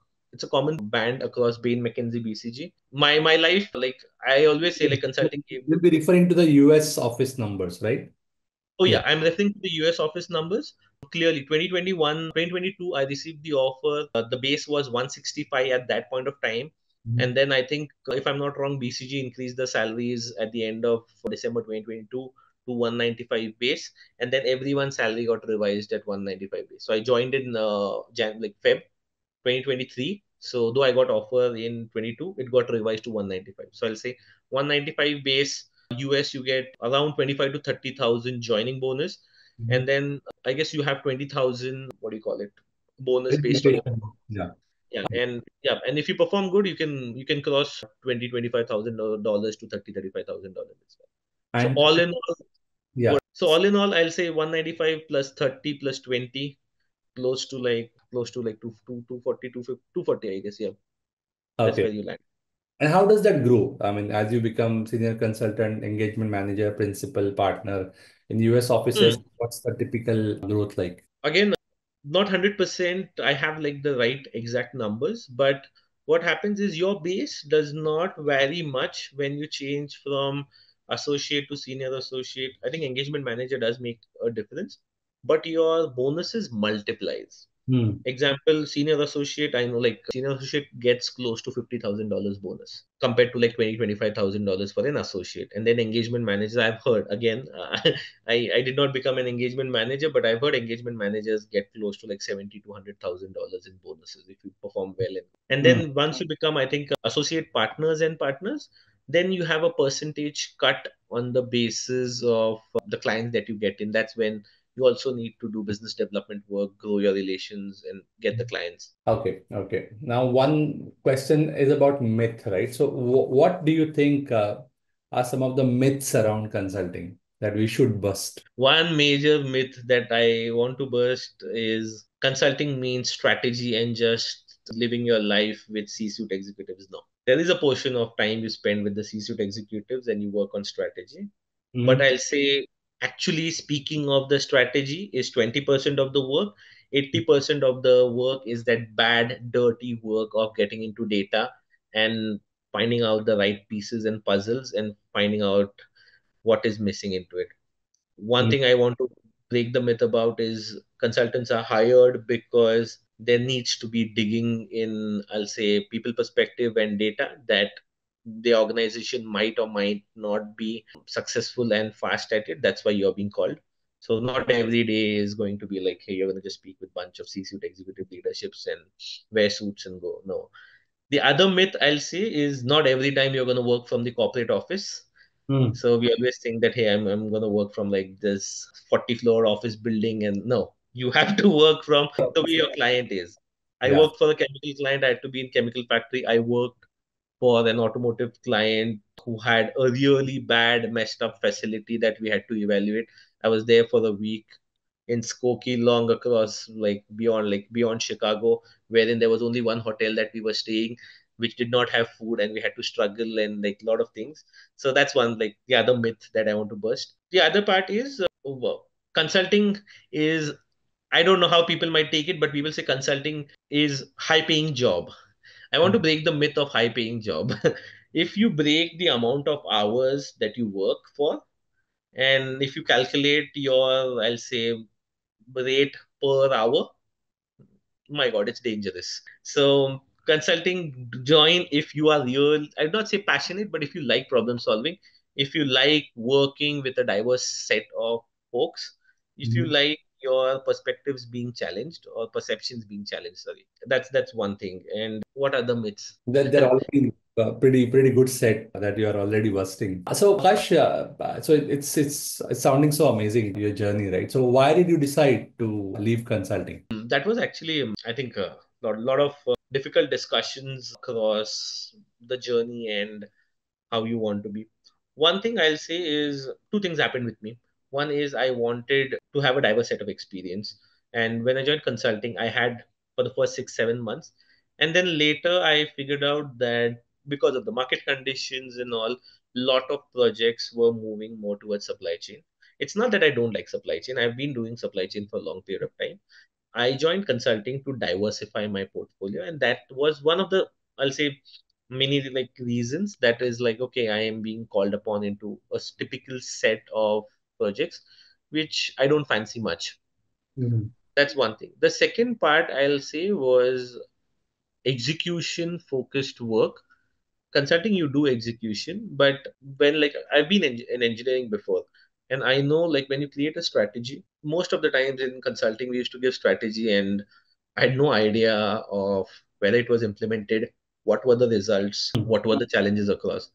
Speaker 1: common band across Bain, McKinsey, BCG. My life, like I always say, like consulting gave.
Speaker 2: You'll be referring to the US office numbers, right?
Speaker 1: Oh
Speaker 2: Yeah.
Speaker 1: yeah, I'm referring to the US office numbers. Clearly, 2021, 2022, I received the offer. The base was 165 at that point of time.
Speaker 2: Mhm.
Speaker 1: And then I think, if I'm not wrong, BCG increased the salaries at the end of December 2022 to 195 base. And then everyone's salary got revised at 195 base. So I joined in Feb 2023. So though I got offer in 22, it got revised to 195. So I'll say 195 base. US, you get around 25 to 30,000 joining bonus,
Speaker 2: Mhm.
Speaker 1: and then I guess you have 20,000. What do you call it? Bonus based on your
Speaker 2: Relocation. Yeah.
Speaker 1: and if you perform good, you can cross 25,000 dollars to 35,000 dollars as well. So
Speaker 2: And
Speaker 1: all in all,
Speaker 2: yeah.
Speaker 1: I'll say 195 plus 30 plus 20, close to like 240, 240, I guess. Yeah, that's
Speaker 2: Okay.
Speaker 1: where you land.
Speaker 2: And how does that grow? I mean, as you become senior consultant, engagement manager, principal, partner in US offices,
Speaker 1: Hmm.
Speaker 2: what's the typical growth like?
Speaker 1: Again, not 100% I have like the right exact numbers, but what happens is your base does not vary much when you change from associate to senior associate. I think engagement manager does make a difference, but your bonuses multiplies.
Speaker 2: Hmm.
Speaker 1: Example, senior associate, I know like senior associate gets close to $50,000 bonus compared to like $25,000 for an associate. And then engagement manager, I've heard again, I did not become an engagement manager, but I've heard engagement managers get close to like 70 to $100,000 in bonuses if you perform well. And
Speaker 2: Hmm.
Speaker 1: then once you become, I think, associate partners, then you have a percentage cut on the basis of the clients that you get in. That's when you also need to do business development work, grow your relations, and get the clients.
Speaker 2: Okay, okay. Now, one question is about myth, right? So, what do you think are some of the myths around consulting that we should bust?
Speaker 1: One major myth that I want to burst is consulting means strategy and just living your life with C-suite executives. No, there is a portion of time you spend with the C-suite executives and you work on strategy. But
Speaker 2: Hmm.
Speaker 1: I'll say, actually speaking of the strategy is 20% of the work. 80% of the work is that bad, dirty work of getting into data and finding out the right pieces and puzzles and finding out what is missing into it. One
Speaker 2: Hmm.
Speaker 1: thing I want to break the myth about is consultants are hired because there needs to be digging in, I'll say, people perspective and data that the organization might or might not be successful and fast at it. That's why you're being called. So not every day is going to be like, hey, you're going to just speak with a bunch of C-suite executive leaderships and wear suits and go. No. The other myth I'll say is not every time you're going to work from the corporate office.
Speaker 2: Hmm.
Speaker 1: So we always think that, hey, I'm going to work from like this 40 floor office building. And no, you have to work from the way your client is. I
Speaker 2: Yeah.
Speaker 1: worked for a chemical client. I had to be in chemical factory. I worked for an automotive client who had a really bad, messed up facility that we had to evaluate. I was there for a week in Skokie, long across like beyond Chicago, wherein there was only one hotel that we were staying, which did not have food, and we had to struggle and like a lot of things. So that's one like the other myth that I want to burst. The other part is consulting is, I don't know how people might take it, but people say consulting is high paying job. I want to break the myth of high paying job. If you break the amount of hours that you work for, and if you calculate your, I'll say, rate per hour, my God, it's dangerous. So consulting, join if you are real, I'd not say passionate, but if you like problem solving, if you like working with a diverse set of folks, if you
Speaker 2: Mhm.
Speaker 1: like your perspectives being challenged or perceptions being challenged, sorry, that's one thing. And what are the myths?
Speaker 2: They're already pretty good set that you are already busting. So Akash, so it's sounding so amazing your journey, right? So why did you decide to leave consulting?
Speaker 1: That was actually, I think, a lot of difficult discussions across the journey and how you want to be. One thing I'll say is two things happened with me. One is I wanted to have a diverse set of experience. And when I joined consulting, I had for the first 6, 7 months. And then later I figured out that because of the market conditions and all, lot of projects were moving more towards supply chain. It's not that I don't like supply chain. I've been doing supply chain for a long period of time. I joined consulting to diversify my portfolio, and that was one of the, I'll say, many like reasons that is like, okay, I am being called upon into a typical set of projects which I don't fancy much.
Speaker 2: Mhm.
Speaker 1: That's one thing. The second part I'll say was execution focused work. Consulting, you do execution, but when like I've been in engineering before, and I know like when you create a strategy, most of the times in consulting we used to give strategy, and I had no idea of whether it was implemented, what were the results, what were the challenges across.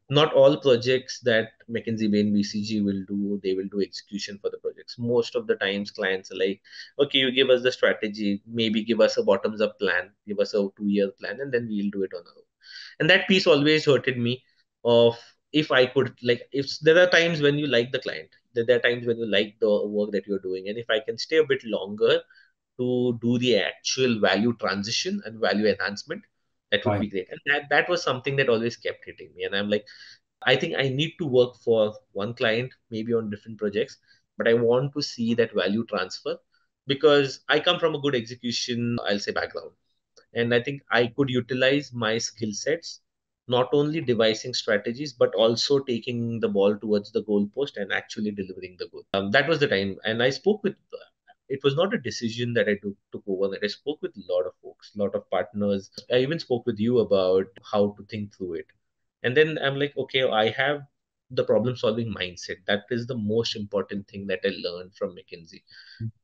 Speaker 1: Not all projects that McKinsey Bain BCG will do, they will do execution for the projects. Most of the times clients are like, okay, you give us the strategy, maybe give us a bottoms up plan, give us a 2 year plan, and then we'll do it on our own. And that piece always hurted me of, if I could like, if there are times when you like the client, there are times when you like the work that you're doing, and if I can stay a bit longer to do the actual value transition and value enhancement, that would
Speaker 2: Fine.
Speaker 1: be great. And that was something that always kept hitting me. And I'm like, I think I need to work for one client, maybe on different projects, but I want to see that value transfer because I come from a good execution, I'll say, background. And I think I could utilize my skill sets, not only devising strategies, but also taking the ball towards the goalpost and actually delivering the goal. That was the time. And I spoke with, it was not a decision that I took overnight. I spoke with a lot of folks, a lot of partners. I even spoke with you about how to think through it. And then I'm like, okay, I have the problem solving mindset. That is the most important thing that I learned from McKinsey.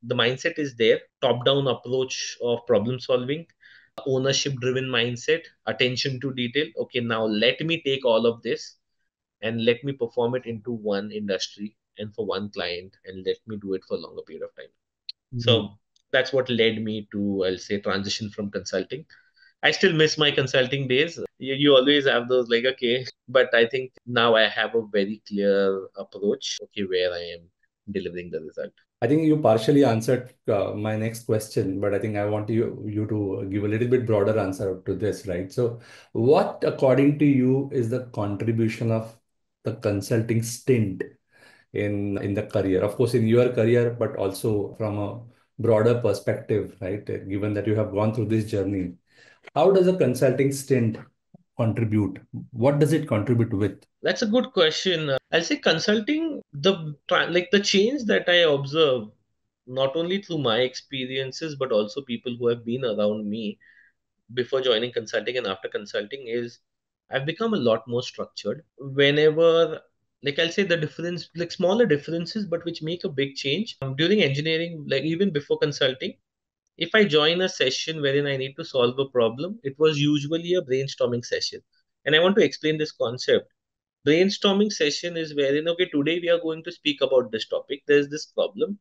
Speaker 1: The mindset is there, top down approach of problem solving, ownership driven mindset, attention to detail. Okay, now let me take all of this and let me perform it into one industry and for one client and let me do it for a longer period of time.
Speaker 2: Mhm.
Speaker 1: So that's what led me to, I'll say, transition from consulting. I still miss my consulting days. You always have those like, okay, but I think now I have a very clear approach, okay, where I am delivering the result.
Speaker 2: I think you partially answered my next question, but I think I want you to give a little bit broader answer to this, right? So, what, according to you, is the contribution of the consulting stint in the career? Of course, in your career, but also from a broader perspective, right? Given that you have gone through this journey, how does a consulting stint contribute? What does it contribute with?
Speaker 1: That's a good question. I'll say consulting, like the change that I observe, not only through my experiences, but also people who have been around me before joining consulting and after consulting is I've become a lot more structured. Whenever like I'll say the difference, like smaller differences, but which make a big change. During engineering, like even before consulting, if I join a session wherein I need to solve a problem, it was usually a brainstorming session. And I want to explain this concept. Brainstorming session is wherein, okay, today we are going to speak about this topic. There's this problem,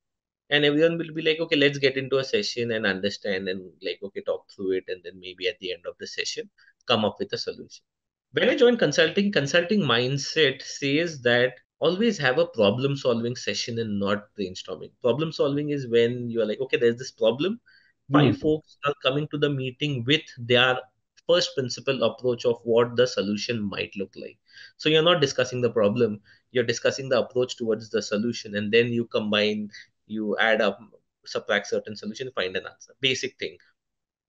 Speaker 1: and everyone will be like, okay, let's get into a session and understand and like, okay, talk through it. And then maybe at the end of the session, come up with a solution. When I joined consulting, consulting mindset says that always have a problem solving session and not brainstorming. Problem solving is when you are like, okay, there's this problem. Five
Speaker 2: Hmm.
Speaker 1: folks are coming to the meeting with their first principle approach of what the solution might look like. So you're not discussing the problem, you're discussing the approach towards the solution, and then you combine, you add up, subtract certain solution, find an answer. Basic thing.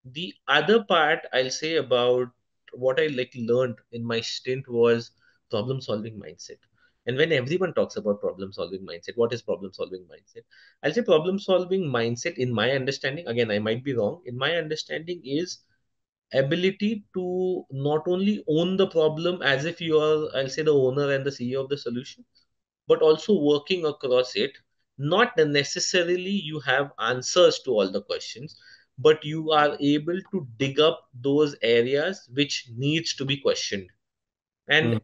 Speaker 1: The other part I'll say about what I like learned in my stint was problem solving mindset. And when everyone talks about problem solving mindset, what is problem solving mindset? I'll say problem solving mindset, in my understanding, again, I might be wrong, in my understanding, is ability to not only own the problem as if you are, I'll say, the owner and the CEO of the solution, but also working across it. Not necessarily you have answers to all the questions, but you are able to dig up those areas which needs to be questioned. And
Speaker 2: Hmm.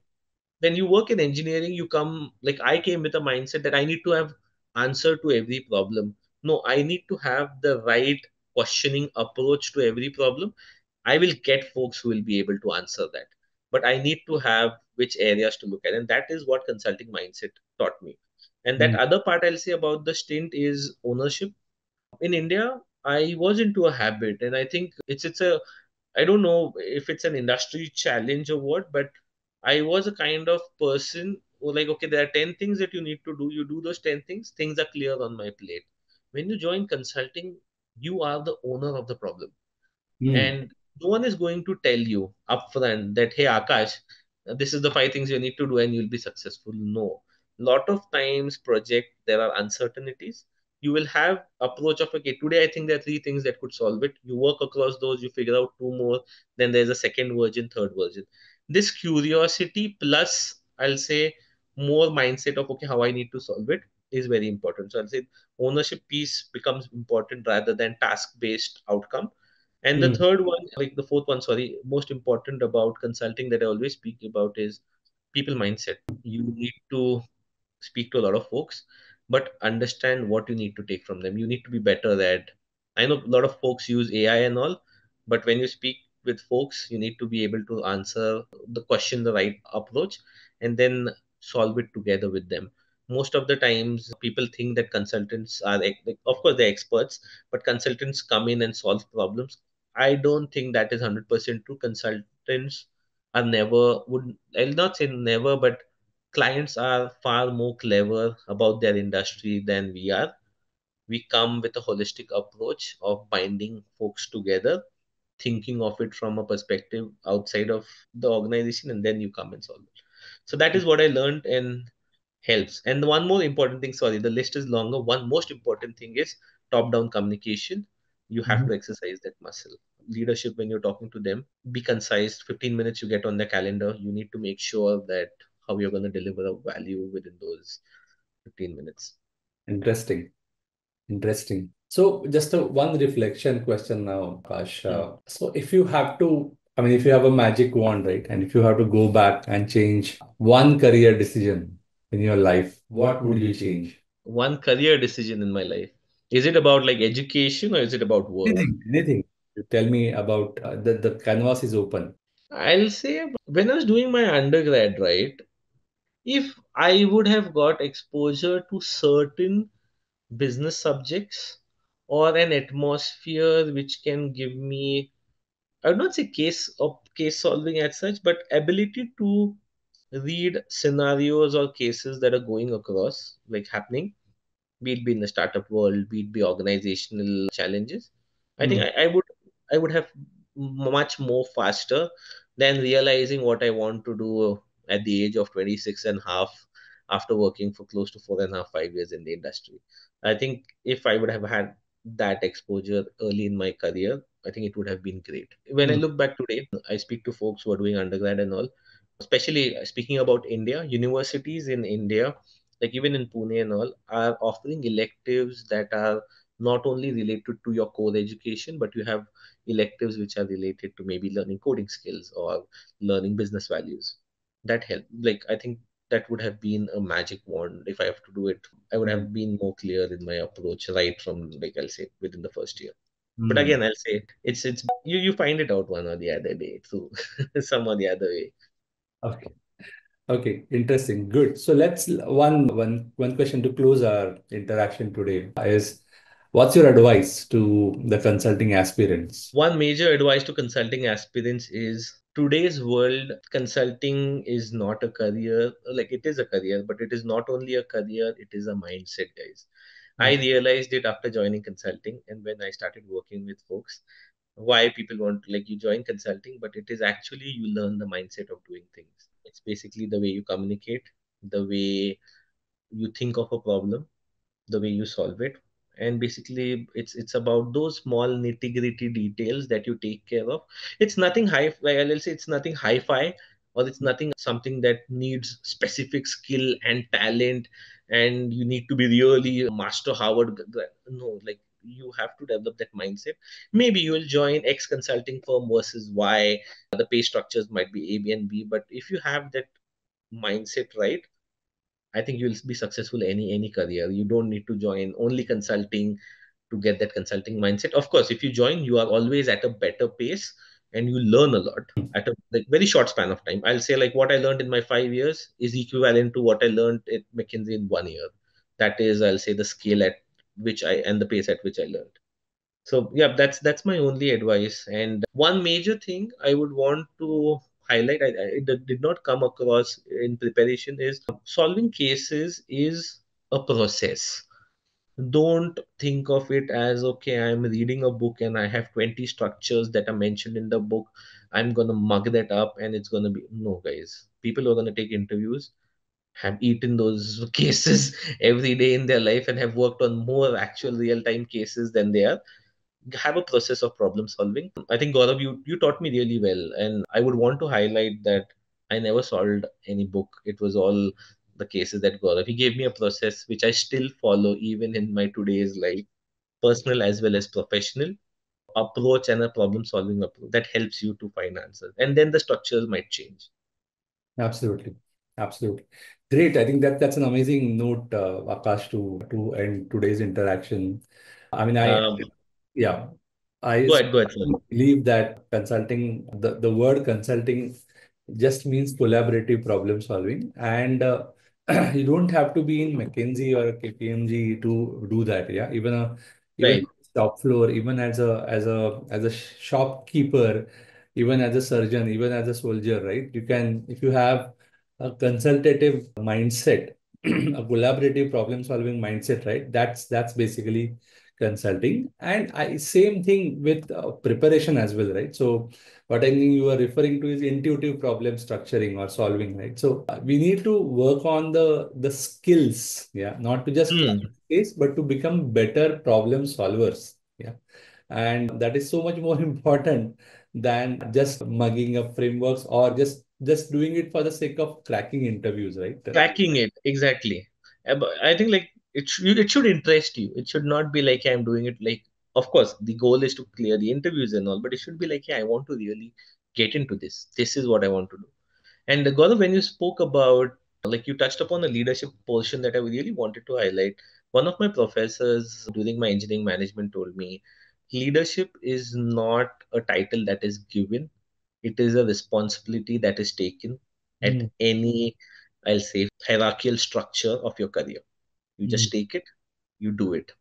Speaker 1: when you work in engineering, you come, like I came with a mindset that I need to have answer to every problem. No, I need to have the right questioning approach to every problem. I will get folks who will be able to answer that, but I need to have which areas to look at, and that is what consulting mindset taught me. And that
Speaker 2: Hmm.
Speaker 1: other part I'll say about the stint is ownership. In India, I was into a habit, and I think it's a, I don't know if it's an industry challenge or what, but I was a kind of person who, like, okay, there are 10 things that you need to do. You do those 10 things, things are clear on my plate. When you join consulting, you are the owner of the problem.
Speaker 2: Hmm.
Speaker 1: And no one is going to tell you upfront that, hey, Akash, this is the five things you need to do and you'll be successful. No. Lot of times, project, there are uncertainties. You will have approach of, okay, today I think there are three things that could solve it. You work across those, you figure out two more, then there's a second version, third version. This curiosity plus, I'll say, more mindset of, okay, how I need to solve it is very important. So I'll say ownership piece becomes important rather than task based outcome. And the
Speaker 2: Hmm.
Speaker 1: third one, like the fourth one, sorry, most important about consulting that I always speak about is people mindset. You need to speak to a lot of folks, but understand what you need to take from them. You need to be better at. I know a lot of folks use AI and all, but when you speak with folks, you need to be able to answer the question the right approach and then solve it together with them. Most of the times, people think that consultants are, like, of course, they're experts, but consultants come in and solve problems. I don't think that is 100% true. Consultants are never, would, I'll not say never, but clients are far more clever about their industry than we are. We come with a holistic approach of binding folks together, thinking of it from a perspective outside of the organization, and then you come and solve it. So that is what I learned and helps. And one more important thing, sorry, the list is longer. One most important thing is top down communication. You have
Speaker 2: Mhm.
Speaker 1: to exercise that muscle. Leadership, when you're talking to them, be concise. 15 minutes you get on the calendar. You need to make sure that how you're going to deliver a value within those 15 minutes.
Speaker 2: Interesting. Interesting. So, just a one reflection question now, Akash.
Speaker 1: Hmm.
Speaker 2: So, if you have to, I mean, if you have a magic wand, right, and if you have to go back and change one career decision in your life, what would you change?
Speaker 1: One career decision in my life. Is it about like education or is it about work?
Speaker 2: Anything, anything. You tell me about the canvas is open.
Speaker 1: I'll say when I was doing my undergrad, right? If I would have got exposure to certain business subjects or an atmosphere which can give me, I would not say case solving as such, but ability to read scenarios or cases that are going across, like happening, be it be in the startup world, be it be organizational challenges. I think
Speaker 2: Hmm.
Speaker 1: I would have much more faster than realizing what I want to do at the age of 26 and half after working for close to 4.5, 5 years in the industry. I think if I would have had that exposure early in my career, I think it would have been great. When I
Speaker 2: Hmm.
Speaker 1: look back today, I speak to folks who are doing undergrad and all. especially speaking about India, universities in India, like even in Pune and all, are offering electives that are not only related to your core education, but you have electives which are related to maybe learning coding skills or learning business values. That help. Like I think that would have been a magic wand if I have to do it. I would have been more clear in my approach right from, like I'll say, within the first year. But
Speaker 2: Hmm.
Speaker 1: again, I'll say it's you find it out one or the other day through some or the other way.
Speaker 2: Okay. Okay, interesting. Good. So let's one question to close our interaction today is what's your advice to the consulting aspirants?
Speaker 1: One major advice to consulting aspirants is today's world, consulting is not a career. Like it is a career, but it is not only a career, it is a mindset, guys. I realized it after joining consulting and when I started working with folks. Why people want, like, you join consulting, but it is actually you learn the mindset of doing things. It's basically the way you communicate, the way you think of a problem, the way you solve it, and basically it's about those small nitty gritty details that you take care of. It's nothing high, like I'll say, it's nothing hi-fi, or it's nothing something that needs specific skill and talent, and you need to be really a master Harvard no, like you have to develop that mindset. Maybe you will join X consulting firm versus Y, the pay structures might be A, B, and B, but if you have that mindset right, I think you'll be successful any career. You don't need to join only consulting to get that consulting mindset. Of course, if you join, you are always at a better pace and you learn a lot at a like very short span of time. I'll say like what I learned in my 5 years is equivalent to what I learned at McKinsey in 1 year. That is, I'll say, the scale at which I and the pace at which I learned. So yeah, that's my only advice. And one major thing I would want to highlight, it did not come across in preparation, is solving cases is a process. Don't think of it as, okay, I'm reading a book and I have 20 structures that are mentioned in the book. I'm gonna mug that up and it's gonna be no, guys. People who are gonna take interviews have eaten those cases every day in their life and have worked on more actual real time cases than they are have a process of problem solving. I think Gaurav, you taught me really well, and I would want to highlight that I never solved any book. It was all the cases that Gaurav. He gave me a process which I still follow even in my today's life, personal as well as professional approach and a problem solving approach that helps you to find answers. And then the structures might change.
Speaker 2: Absolutely. Absolutely. Great. I think that's an amazing note, Akash, to end today's interaction. I mean,
Speaker 1: Um,
Speaker 2: yeah, I
Speaker 1: go ahead, sir.
Speaker 2: believe that consulting, the word consulting just means collaborative problem solving. And you don't have to be in McKinsey or KPMG to do that. Yeah. Even
Speaker 1: Right.
Speaker 2: shop floor, even as a shopkeeper, even as a surgeon, even as a soldier, right? You can, if you have a consultative mindset, a collaborative problem solving mindset, right? That's basically consulting. And I same thing with preparation as well, right? So what I think you are referring to is intuitive problem structuring or solving, right? So we need to work on the skills, yeah, not to just crack
Speaker 1: Hmm.
Speaker 2: the case, but to become better problem solvers, yeah. And that is so much more important than just mugging up frameworks or just doing it for the sake of cracking interviews, right?
Speaker 1: Tracking it exactly. But I think like it should interest you. It should not be like, hey, I'm doing it like. Of course, the goal is to clear the interviews and all, but it should be like, hey, I want to really get into this. This is what I want to do. And Gaurav, when you spoke about, like, you touched upon the leadership portion that I really wanted to highlight. One of my professors during my engineering management told me leadership is not a title that is given, it is a responsibility that is taken at
Speaker 2: Mm,
Speaker 1: any, I'll say, hierarchical structure of your career. You
Speaker 2: mm.
Speaker 1: just take it, you do it,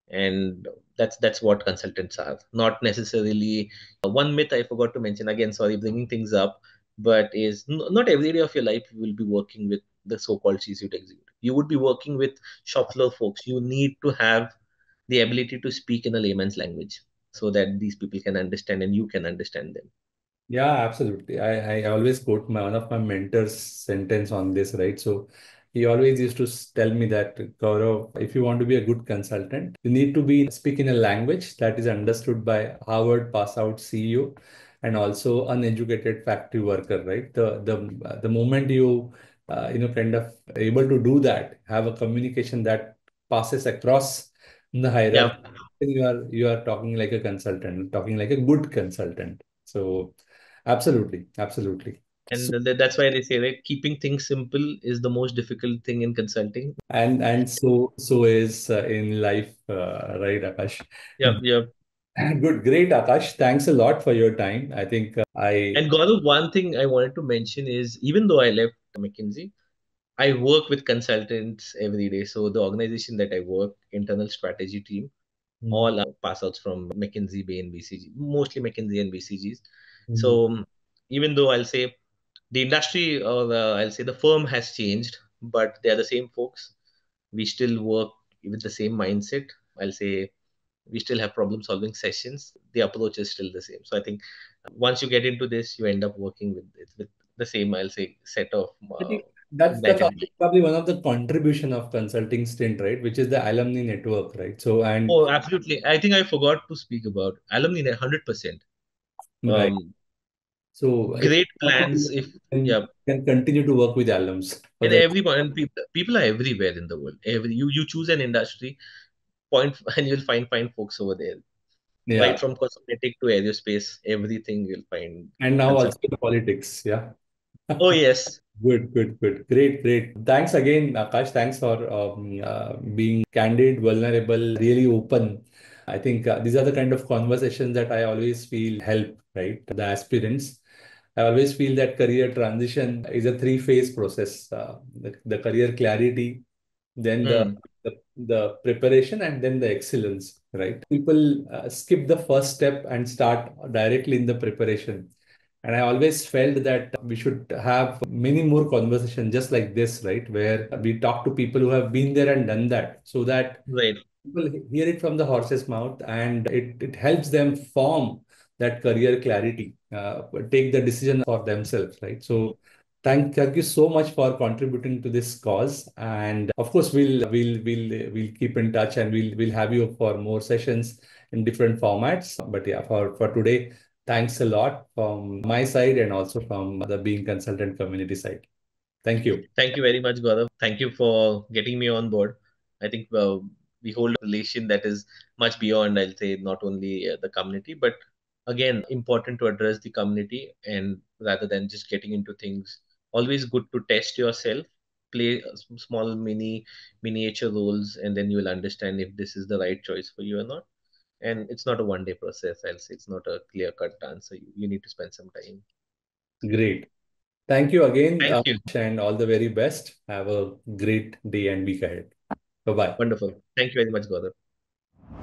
Speaker 1: and that's what consultants are. Not necessarily one myth I forgot to mention again. Sorry, bringing things up, but is not every day of your life you will be working with the so-called C-suite executive. You would be working with shop floor folks. You need to have the ability to speak in a layman's language so that these people can understand and you can understand them.
Speaker 2: Yeah, absolutely. I always quote one of my mentors' sentence on this, right? So he always used to tell me that, Gaurav, if you want to be a good consultant, you need to be speak in a language that is understood by Harvard pass out CEO and also uneducated factory worker, right? The moment you kind of able to do that, have a communication that passes across the
Speaker 1: Yeah.
Speaker 2: hierarchy, then you are talking like a consultant, talking like a good consultant. So absolutely, absolutely.
Speaker 1: And
Speaker 2: So,
Speaker 1: that's why they say that keeping things simple is the most difficult thing in consulting.
Speaker 2: and so is in life, right, Akash?
Speaker 1: Yeah, yeah.
Speaker 2: Good, great, Akash. Thanks a lot for your time. I think I
Speaker 1: And Gaurav, one thing I wanted to mention is even though I left McKinsey, I work with consultants every day. So the organization that I work, internal strategy team,
Speaker 2: Mhm.
Speaker 1: all are pass outs from McKinsey, Bay, and BCG, mostly McKinsey and BCGs.
Speaker 2: Mhm.
Speaker 1: So even though I'll say the industry or I'll say the firm has changed, but they are the same folks. We still work with the same mindset. I'll say we still have problem solving sessions. The approach is still the same. So I think once you get into this, you end up working with the same, I'll say, set of
Speaker 2: I think that's
Speaker 1: like
Speaker 2: also probably one of the contribution of consulting stint, right? Which is the alumni network, right? So and
Speaker 1: oh, absolutely. I think I forgot to speak about alumni 100%.
Speaker 2: right.
Speaker 1: Um,
Speaker 2: So if
Speaker 1: Great plans.
Speaker 2: possible,
Speaker 1: If
Speaker 2: then
Speaker 1: yeah,
Speaker 2: can continue to work with alums for
Speaker 1: and
Speaker 2: the
Speaker 1: everyone and people are everywhere in the world. You choose an industry point and you'll find folks over there. Right
Speaker 2: yeah,
Speaker 1: from cosmetic to aerospace, everything you'll find
Speaker 2: and now also
Speaker 1: consulting.
Speaker 2: the politics. Yeah.
Speaker 1: Oh yes,
Speaker 2: Good, good, good. Great, great. Thanks again, Akash. Thanks for being candid, vulnerable, really open. I think these are the kind of conversations that I always feel help, right? The aspirants. I always feel that career transition is a three-phase process. The career clarity, then
Speaker 1: hmm,
Speaker 2: the preparation, and then the excellence, right? People skip the first step and start directly in the preparation. And I always felt that we should have many more conversations just like this, right? Where we talk to people who have been there and done that, so that
Speaker 1: right.
Speaker 2: people hear it from the horse's mouth and it helps them form that career clarity, take the decision for themselves, right? So thank you so much for contributing to this cause. And of course, we'll keep in touch and we'll have you for more sessions in different formats. But yeah, for today, thanks a lot from my side and also from the Being Consultant community side. Thank you.
Speaker 1: Thank you very much, Gaurav. Thank you for getting me on board. I think we hold a relation that is much beyond, I'll say, not only the community, but again, important to address the community and rather than just getting into things, always good to test yourself, play small miniature roles, and then you will understand if this is the right choice for you or not. And it's not a one day process, I'll say. It's not a clear cut answer. You need to spend some time.
Speaker 2: Great. Thank you again,
Speaker 1: Thank you.
Speaker 2: and all the very best. Have a great day and week ahead. Bye bye.
Speaker 1: Wonderful. Thank you very much, Gaurav.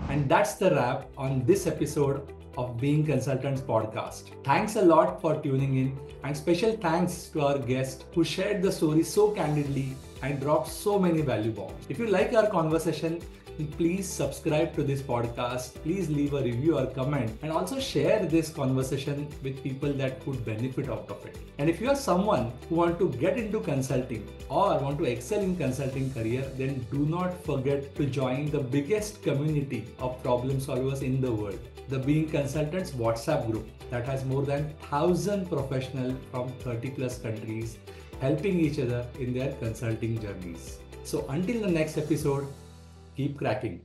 Speaker 2: And that's the wrap on this episode of Being Consultants podcast. Thanks a lot for tuning in, and special thanks to our guest who shared the story so candidly and dropped so many value bombs. If you like our conversation, please subscribe to this podcast. Please leave a review or comment, and also share this conversation with people that could benefit out of it. And if you are someone who want to get into consulting or want to excel in consulting career, then do not forget to join the biggest community of problem solvers in the world, the Being Consultants WhatsApp group that has more than 1,000 professionals from 30 plus countries helping each other in their consulting journeys. So until the next episode, keep cracking.